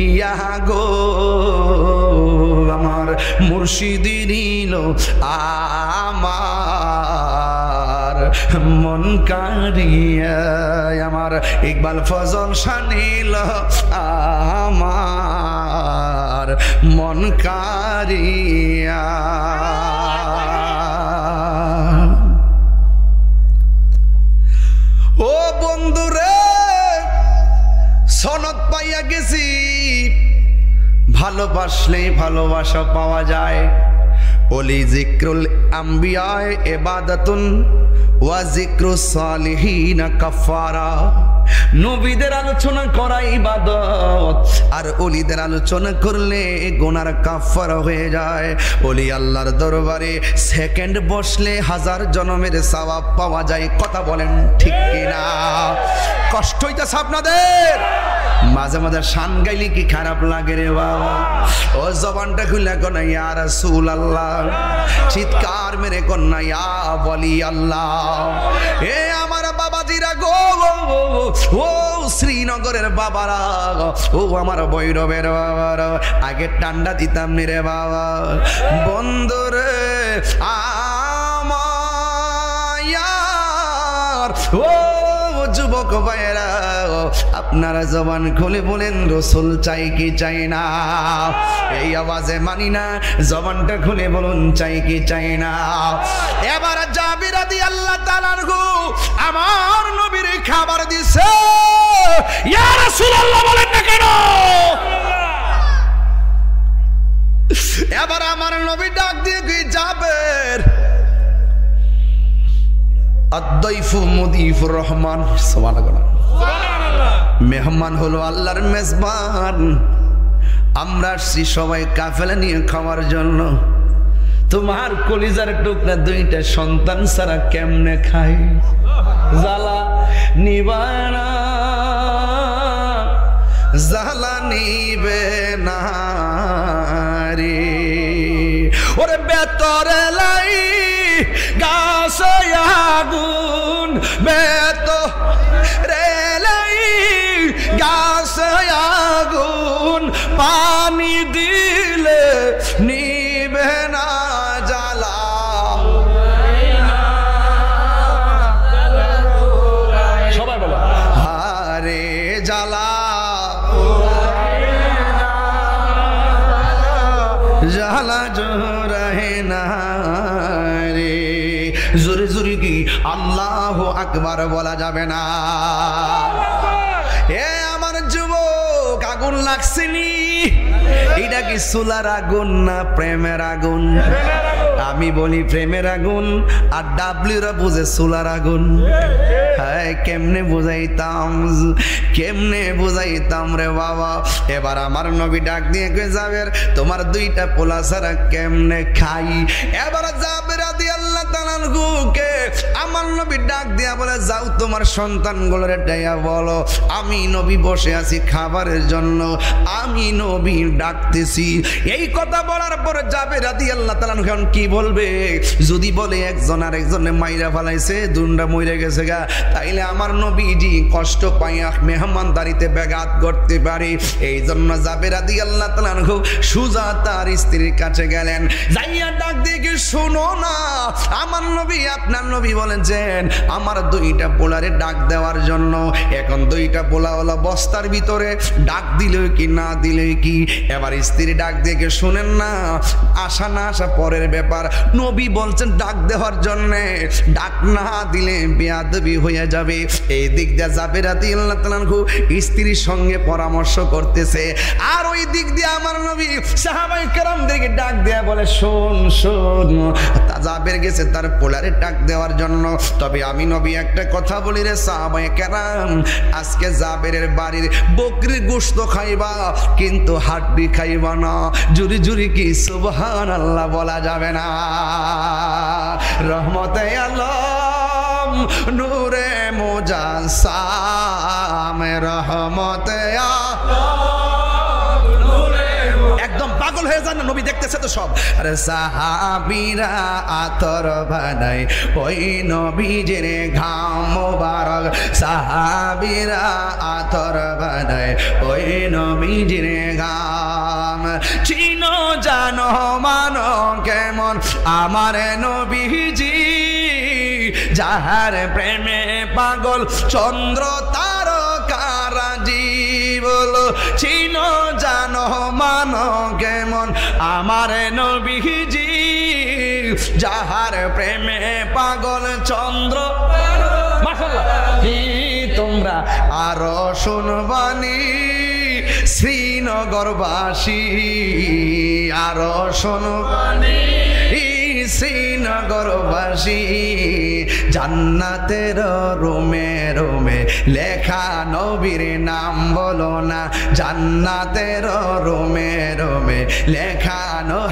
ইয়া গো আমার মুর্শিদি নীল আমার মন কারিয়া। আমার ইকবাল ফজল শাহ নীল আমার মন কারিয়া। ও বন্ধুরে সনদ পাইয়া গেছি, ভালোবাসলে ভালোবাসা পাওয়া যায়। ওলি জিক্রুল আম্বিয়ায়ে ইবাদাতুন ওয়া জিক্রুস সালিহিনা কাফারা। নবীদের আলোচনা করা ইবাদত, আর ওলিদের আলোচনা করলে গুনার কাফারা হয়ে যায়। ওলি আল্লাহর দরবারে সেকেন্ড বসলে হাজার জন্মের সওয়াব পাওয়া যায়। কথা বলেন ঠিক কিনা? কষ্ট হইতেছে আপনাদের? মাঝে মাঝে শান গাইলে কি খারাপ লাগে রে বাবা? ও জবানটা খুলে কোনা ইয়া রাসূলুল্লাহ, চিৎকার মেরে কোনা ইয়া ওলি আল্লাহ। এ আমার বাবাজিরা গো, ও শ্রীনগরের বাবারা, ও আমার ভৈরবের বাবারা, আগে টান্ডা দিতাম নি রে বাবা। বন্ধুরে আমার ও যুবক ভাইয়েরা, আপনারা জবান খুলে বলেন রসুল চাই কি চাই না? এই আওয়াজে মানি না, জবানটা খুলে বলুন চাই কি চাই না? এবার জাবির রাদিয়াল্লাহু তাআলা আনহু আমার নবীর খাবার দিছে। ইয়া রাসূলুল্লাহ বলেন না কেন? এবার আমার নবী ডাক দিয়ে কি জাবের, আদ-দাইফু মুদিফুর রহমান, সুবহানাল্লাহ। মেহমান হলো আল্লাহর মেজবান। আমরা আসছি সবাই কাফেলা নিয়ে খাওয়ার জন্য। তোমার কলিজার টুকরা দুইটা সন্তান ছাড়া কেমনে খাই? জ্বালা নিবানা, জ্বালা নিবে না রে। ওরে বেতরে লাই গাছ আগুন বেত রেলাই গাছে আগুন পানি দিলে নিবে না জ্বালা সবাই বলো আরে জ্বালা জ্বালা জোরে না রে জোরে জোরে কি আল্লাহু আকবার বলা যাবে না এ আমার যুবক আগুন লাগছেনি এটা কি চুলার আগুন না প্রেমের আগুন আমি বলি প্রেমের আগুন আর ডাবলিউরা বুঝে চুলার আগুন হ্যাঁ কেমনে বুঝাইতাম রে বাবা এবার আমার নবী ডাক দিয়ে কই যাবের তোমার দুইটা পোলা ছাড়া কেমনে খাই এবার যাবের রাদিয়াল্লাহু তাআলা কে আমার নবী ডাক দিয়া বলে যাও তোমার সন্তানগুলোরে ডাইয়া বলো আমি নবী বসে আছি খাবারের জন্য আমি নবী ডাকতেছি এই কথা বলার পর যাবের রাদিয়াল্লাহু তাআলা এখন কি বলবে যদি বলে একজন আর একজনে মাইরা ফেলাইছে দুনটা মইরা গেছে গা তাইলে আমার নবীজি কষ্ট পাইয়া মেহমানদারিতে ব্যাঘাত করতে পারে এই জন্য যাবের রাদিয়াল্লাহু তাআলা সুজা তার স্ত্রীর কাছে গেলেন যাইয়া ডাক দিয়ে শোনো না আমার নবী আপনার নবী বলেছেন আমার দুইটা পোলারে ডাক দেওয়ার জন্য এখন দুইটা পোলা হলো বস্তার ভিতরে ডাক দিলে কি না দিলে কি এবার স্ত্রী ডাক দিয়ে শুনেন না আশা না আসা পরের ব্যাপার নবী বলছেন ডাক দেওয়ার জন্য ডাক না দিলে বেয়াদবি হয়ে যাবে এই দিক দিয়ে যাবের রাদিয়াল্লাহু তাআলা স্ত্রীর সঙ্গে পরামর্শ করতেছে আর ওই দিক দিয়ে আমার নবী সাহাবায়ে কেরামদেরকে ডাক দেয়া বলে শোন যাবের গেছে তার পোলারে ডাক দেওয়ার জন্য তবে আমি নবী একটা কথা বলি রে সাহাবায়ে কেরাম আজকে যাবেরের বাড়ির বকরির গোশত খাইবা কিন্তু হাড্ডি খাইবা না জুরি জুরি কি সুবহানাল্লাহ বলা যাবে না রহমতে আলম নূরে মুজাসসাম রহমতে একদম পাগল হয়ে যান নবী দেখতেছে তো সব আরে সাহাবীরা আতর বানায় ওই নবীজির ঘাম মোবারক সাহাবীরা আতর বানায় ওই নবীজির ঘাম চিনো জানো মানো কেমন আমার নবীজি যাহার প্রেমে পাগল চন্দ্র তারকারাজি বলো চিনো জানো মানো কেমন আমার নবীজি যাহার প্রেমে পাগল চন্দ্র মাশাআল্লাহ তোমরা আরো শুনবানি শ্রীনগরবাসী আরো শুনবানি শ্রীনগরবাসী জান্নাতের রুমে রুমে লেখা নবীর নাম বলো না জান্নাতের রুমে রুমে লেখা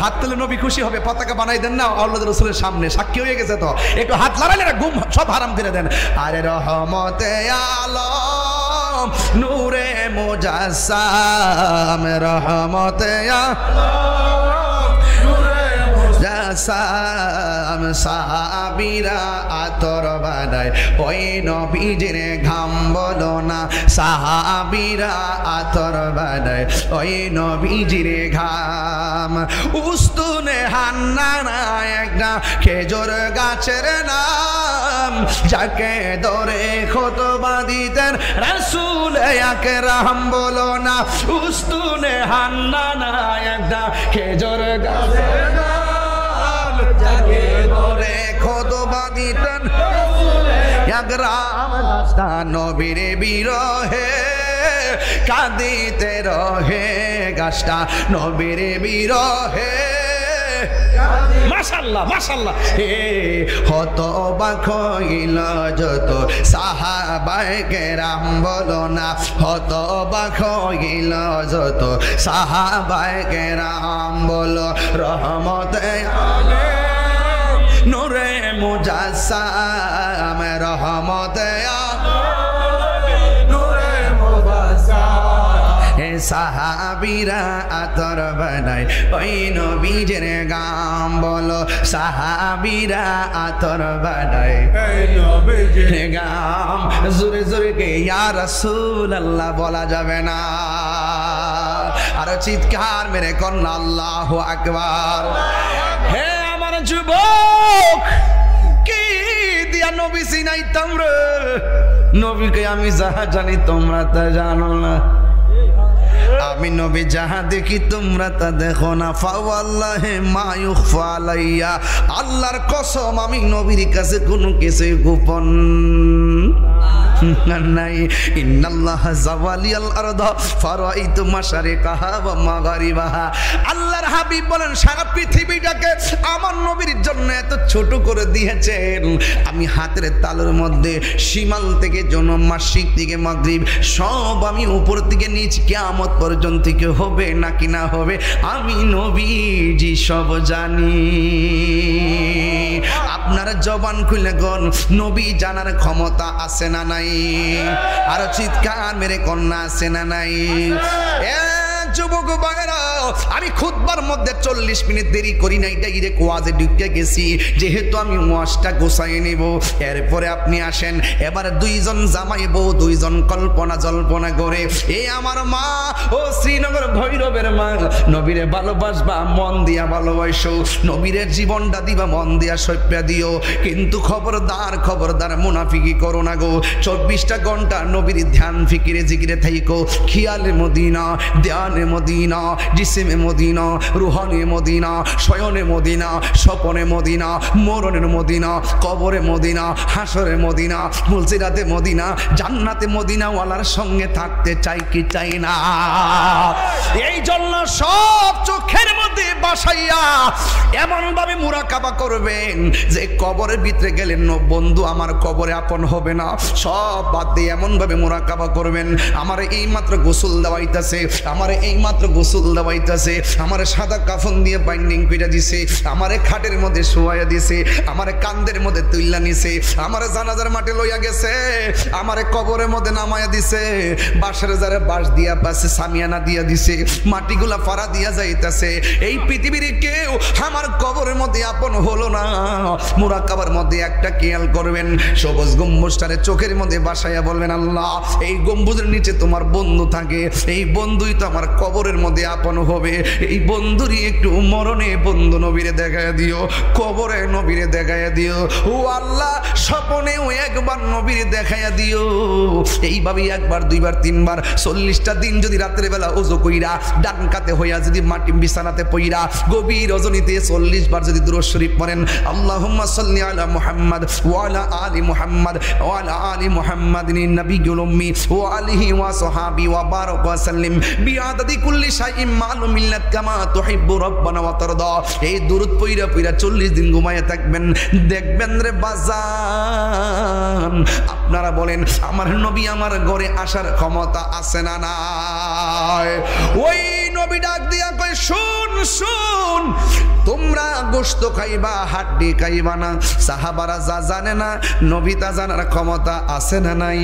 হাত তুলে নবী খুশি হবে পতাকা বানাই দেন না আল্লাহর রাসূলের সামনে সাক্ষী হয়ে গেছে তো একটু হাত লাগালে না ঘুম সব হারাম করে দেন আরে রহমতে আলম নূরে মুজাসসাম রহমতে সাম সাহাবীরা আতর বানায় ওই নবীজির ঘাম বলো না সাহাবীরা আতর বানায় ওই নবীজির ঘাম উস্তুনে হান্নানা একটা খেজুর গাছের নাম যাকে ধরে খুতবা দিতেন রাসূল আকরাম বলো না উস্তুনে হান্নানা একটা খেজুর গাছের নাম যাকে ধরে খুতবা দিতেন একরাম নবীর বিরহে কাঁদিতে রহে গাছটা নবীর বিরহে মাশাআল্লাহ মাশাআল্লাহ হত অবাক হইল যত সাহাবায়ে কেরাম বলো না হত অবাক হইল যত সাহাবায়ে কেরাম বলো রহমতে আলম নূরে মুজাসসাম রহমতে আলম নূরে মুজাসসাম সাহাবীরা আতর বানায় ওই নবীজের গাম বলো সাহাবীরা আতর বানায় এই নবীজির গাম জোরে জোরে কে ইয়া রাসূলুল্লাহ বলা যাবে না আর চিৎকার মেরে কন্যা আল্লাহু আকবার হে আমার যুবক কি দিয়া নবী চিনাইতাম রে নবীকে আমি যাহা জানি তোমরা তা জানো না আমি নবী যাহা দেখি তোমরা তা দেখো না ফাওয়াল্লাহি মা ইউখফা আলাইয়া আল্লাহর কসম আমি নবীর কাছে কোনো কিছু গোপন নাই ইন্নাল্লাহ জাওয়ালিয়াল আরদা ফারাইতু মাশারিকাহা ওয়া মাগারিবাহা আল্লাহর হাবিব বলেন সারা পৃথিবীটাকে আমার নবীর জন্য এত ছোট করে দিয়েছেন আমি হাতের তালুর মধ্যে শিমাল থেকে জন্ম মাসিক থেকে মাগরিব সব আমি উপর থেকে নিচ কিয়ামত পর্যন্ত কি হবে নাকি না হবে আমি নবীজি সব জানি আপনারা জবান খুলে গন নবী জানার ক্ষমতা আছে না নাই আর চিৎকার মেরে কন্যা আছে না নাই যুবক ভাইরা আমি খুতবার মধ্যে 40 মিনিট দেরি করি নাই ডাইরেক্ট ওয়াজে ঢুকে গেছি যেহেতু আমি ওয়াজটা গোছাই নেব এরপরে আপনি আসেন এবার দুইজন জামাই বউ দুইজন কল্পনা জল্পনা করে এই আমার মা ও শ্রীনগর ভৈরবের মা নবীরে ভালোবাসবা মন দিয়া ভালোবাসো নবীরে জীবনটা দিবা মন দিয়া সইপ্যা দিও কিন্তু খবরদার মুনাফিকি করো না গো 24টা ঘন্টা নবীর ধ্যান ফিকিরে জিকিরে থাইকো খিয়ালে মদিনা ধ্যান মদিনা জিসিমে মদিনা রুহানি মদিনা শয়নে মদিনা স্বপনে মদিনা মরণের মদিনা কবরে মদিনা হাসরে মদিনা মুলসিরাতে মদিনা জান্নাতে মদিনা ওয়ালার সঙ্গে থাকতে চাই কি চাই না এই জন্য সব চোখের মধ্যে বাসাইয়া এমন ভাবে মুরাকাবা করবেন যে কবরের ভিতরে গেলেন বন্ধু আমার কবরে আপন হবে না সব বাদ দিয়ে এমন ভাবে মুরাকাবা করবেন আমার এই মাত্র গোসল দেওয়াইতাছে আমার এই মাত্র গোসল দেওয়াইতাছে আমার সাদা কাফন দিয়ে বাইন্ডিং করে দিছে আমার খাটের মধ্যে শোয়াইয়া দিছে আমার কান্দের মধ্যে তুইলা নিছে আমার জানাজার মাঠে লইয়া গেছে আমার কবরের মধ্যে নামাইয়া দিছে বাঁশের জারে বাঁশ দিয়া পাশে সামিয়ানা দিয়া দিছে মাটিগুলা ফাড়া দিয়া যাইতাছে এই পৃথিবীর কেউ আমার কবরের মধ্যে আপন হলো না মুরাকাবার মধ্যে একটা খেয়াল করবেন সবুজ গম্বুজটারে চোখের মধ্যে বাসাইয়া বলবেন আল্লাহ এই গম্বুজের নিচে তোমার বন্ধু থাকে এই বন্ধুই তো আমার কবরের মধ্যে আপন হবে এই বন্ধুরই একটু মরণে বন্ধু নবীরে দেখায় দিও কবরে নবীরে দেখায় দিও ও আল্লাহ স্বপনেও একবার নবীরে দেখায় দিও এইভাবে একবার দুইবার তিনবার 40টা দিন যদি রাতের বেলা ওযু কইরা ডান কাতে হইয়া যদি মাটি বিছানাতে পইরা গভীর রজনীতে 40 বার যদি দুরূদ শরীফ পড়েন আল্লাহুম্মা সাল্লি আলা মুহাম্মদ ওয়া আলা আলি মুহাম্মদ ওয়া আলা আলি মুহাম্মাদিন নবিয়্যুল উম্মি ওয়া আলিহি ওয়া সাহাবি ওয়া বারাক ওয়া সাল্লিম বিআদাদি কুল্লি শাইইন মালুম মিল্লাত কামা তুহিব্বু রাব্বানা ওয়া তারদা এই দুরূদ পইরা 40 দিন ঘুমায়া থাকবেন দেখবেন রে বাজান আপনারা বলেন আমার নবী আমার ঘরে আসার ক্ষমতা আছে না নাই ওই নবী ডাক দিয়া কয় শুন শুন তোমরা গোশত খাইবা হাড্ডি খাইবা না সাহাবারা যা জানে না নবী তা জানার ক্ষমতা আছে না নাই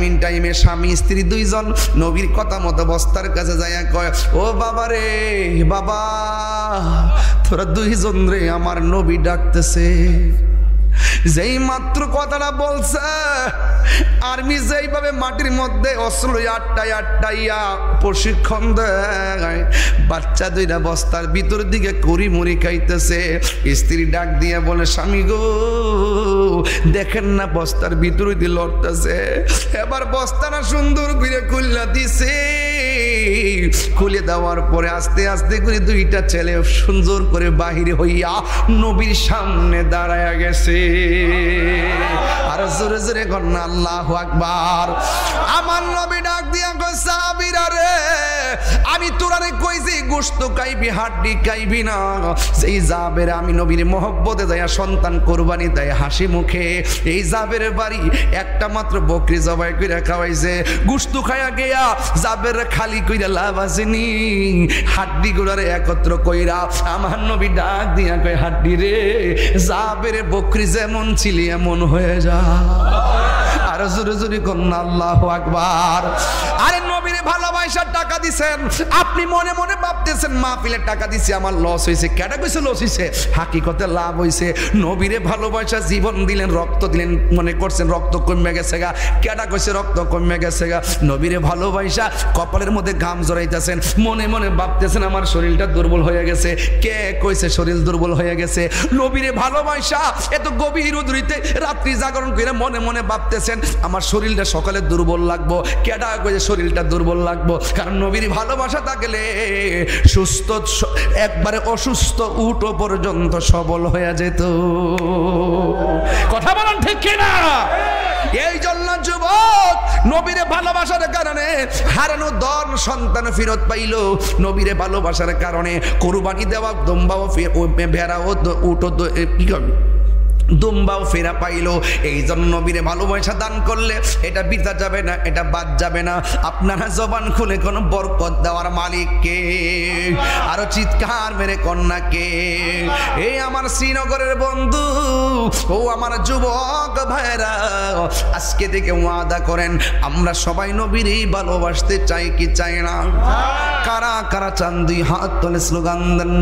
ইন টাইমে স্বামী স্ত্রী দুইজন নবীর কথা মতো বস্তার কাছে যাইয়া কয় ও বাবা রে বাবা তোরা দুইজন রে আমার নবী ডাকতেছে যেই মাত্র কথাটা বলছে আর্মি যেইভাবে মাটির মধ্যে অস্ত্র আটটাইয়া প্রশিক্ষণ দেয় বাচ্চা দুইটা বস্তার ভিতর দিকে করি মুড়ি খাইতেছে স্ত্রী ডাক দিয়ে বলে স্বামী গো দেখেন না বস্তার ভিতর দিয়ে লড়তেছে এবার বস্তাটা সুন্দর করে খুললা দিছে খুলে দেওয়ার পরে আস্তে আস্তে করে দুইটা ছেলে সুন্দর করে বাহির হইয়া নবীর সামনে দাঁড়ায়া গেছে আর জোরে জোরে কন্যা আল্লাহু আকবার আমার নবী ডাক দিয়া কই সাহাবীরা রে আমি তোরারে কইছি গোশত খাইবি হাড্ডি খাইবি না সেই জাবের আমি নবীর মহব্বতে যায়া সন্তান কুরবানি দেয় হাসি মুখে এই জাবের বাড়ি একটা মাত্র বকরি জবাই কইরা খাওয়াইছে গোশত খায়া গিয়া জাবের খালি কইরা লাভ আসেনি হাড্ডি গুলারে একত্র কইরা আমার নবী ডাক দিয়া কয় হাড্ডি রে জাবের বকরি যেমন ছিলি এমন হয়ে যা আর জোরে জোরে কন্যা আল্লাহু আকবার আরে নবী নবীরে ভালোবাসা টাকা দিছেন, আপনি মনে মনে ভাবতেছেন মাহফিলের টাকা দিছি আমার লস হয়েছে। কেডা কইছে লস হয়েছে? হাকিকতে লাভ হয়েছে। নবীরে ভালোবাসা জীবন দিলেন, রক্ত দিলেন, মনে করছেন রক্ত কমে গেছে গা। কেডা কইছে রক্ত কমে গেছে গা? নবীরে ভালোবাসা কপালের মধ্যে ঘাম জড়াইতেছেন, মনে মনে ভাবতেছেন আমার শরীরটা দুর্বল হয়ে গেছে। কে কইছে শরীর দুর্বল হয়ে গেছে? নবীরে ভালোবাসা এত গভীর উদরিতে রাত্রি জাগরণ করে মনে মনে ভাবতেছেন আমার শরীরটা সকালে দুর্বল লাগবো। কেডা কইছে শরীরটা দুর্বল লাগবো? কারণ নবীর ভালোবাসা থাকলে সুস্থ, একবারে অসুস্থ উটো পর্যন্ত সবল হয়ে যেত। কথা বলেন ঠিক কিনা? এই জন্য যুবক নবীরে ভালোবাসার কারণে হারানো দল সন্তান ফেরত পাইল। নবীরে ভালোবাসার কারণে কুরবানি দেওয়া দুম্বাও ভেড়াও উটো দুম্বাও ফেরা পাইল। এই জন্য নবীরে ভালোবাসা দান করলে এটা বিতা যাবে না, এটা বাদ যাবে না। আপনারা জবান খুলে কোন বরকত দেওয়ার মালিককে, আরো চিৎকার মেরে কন্যাকে। এই আমার শ্রীনগরের বন্ধু, ও আমার যুবক ভাইরা, আজকে থেকে ওয়াদা করেন আমরা সবাই নবীরই ভালোবাসতে চাই কি চাই না? কারা কারা চান দুই হাত তুলে স্লোগান দেন।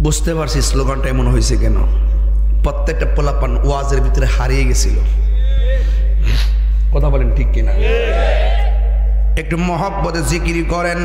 বুঝতে পারছি স্লোগানটা এমন হয়েছে কেন। প্রত্যেকটা পোলাপান ওয়াজের ভিতরে হারিয়ে গেছিল। কথা বলেন ঠিক কিনা? একটু মহব্বতে জিকির করেন।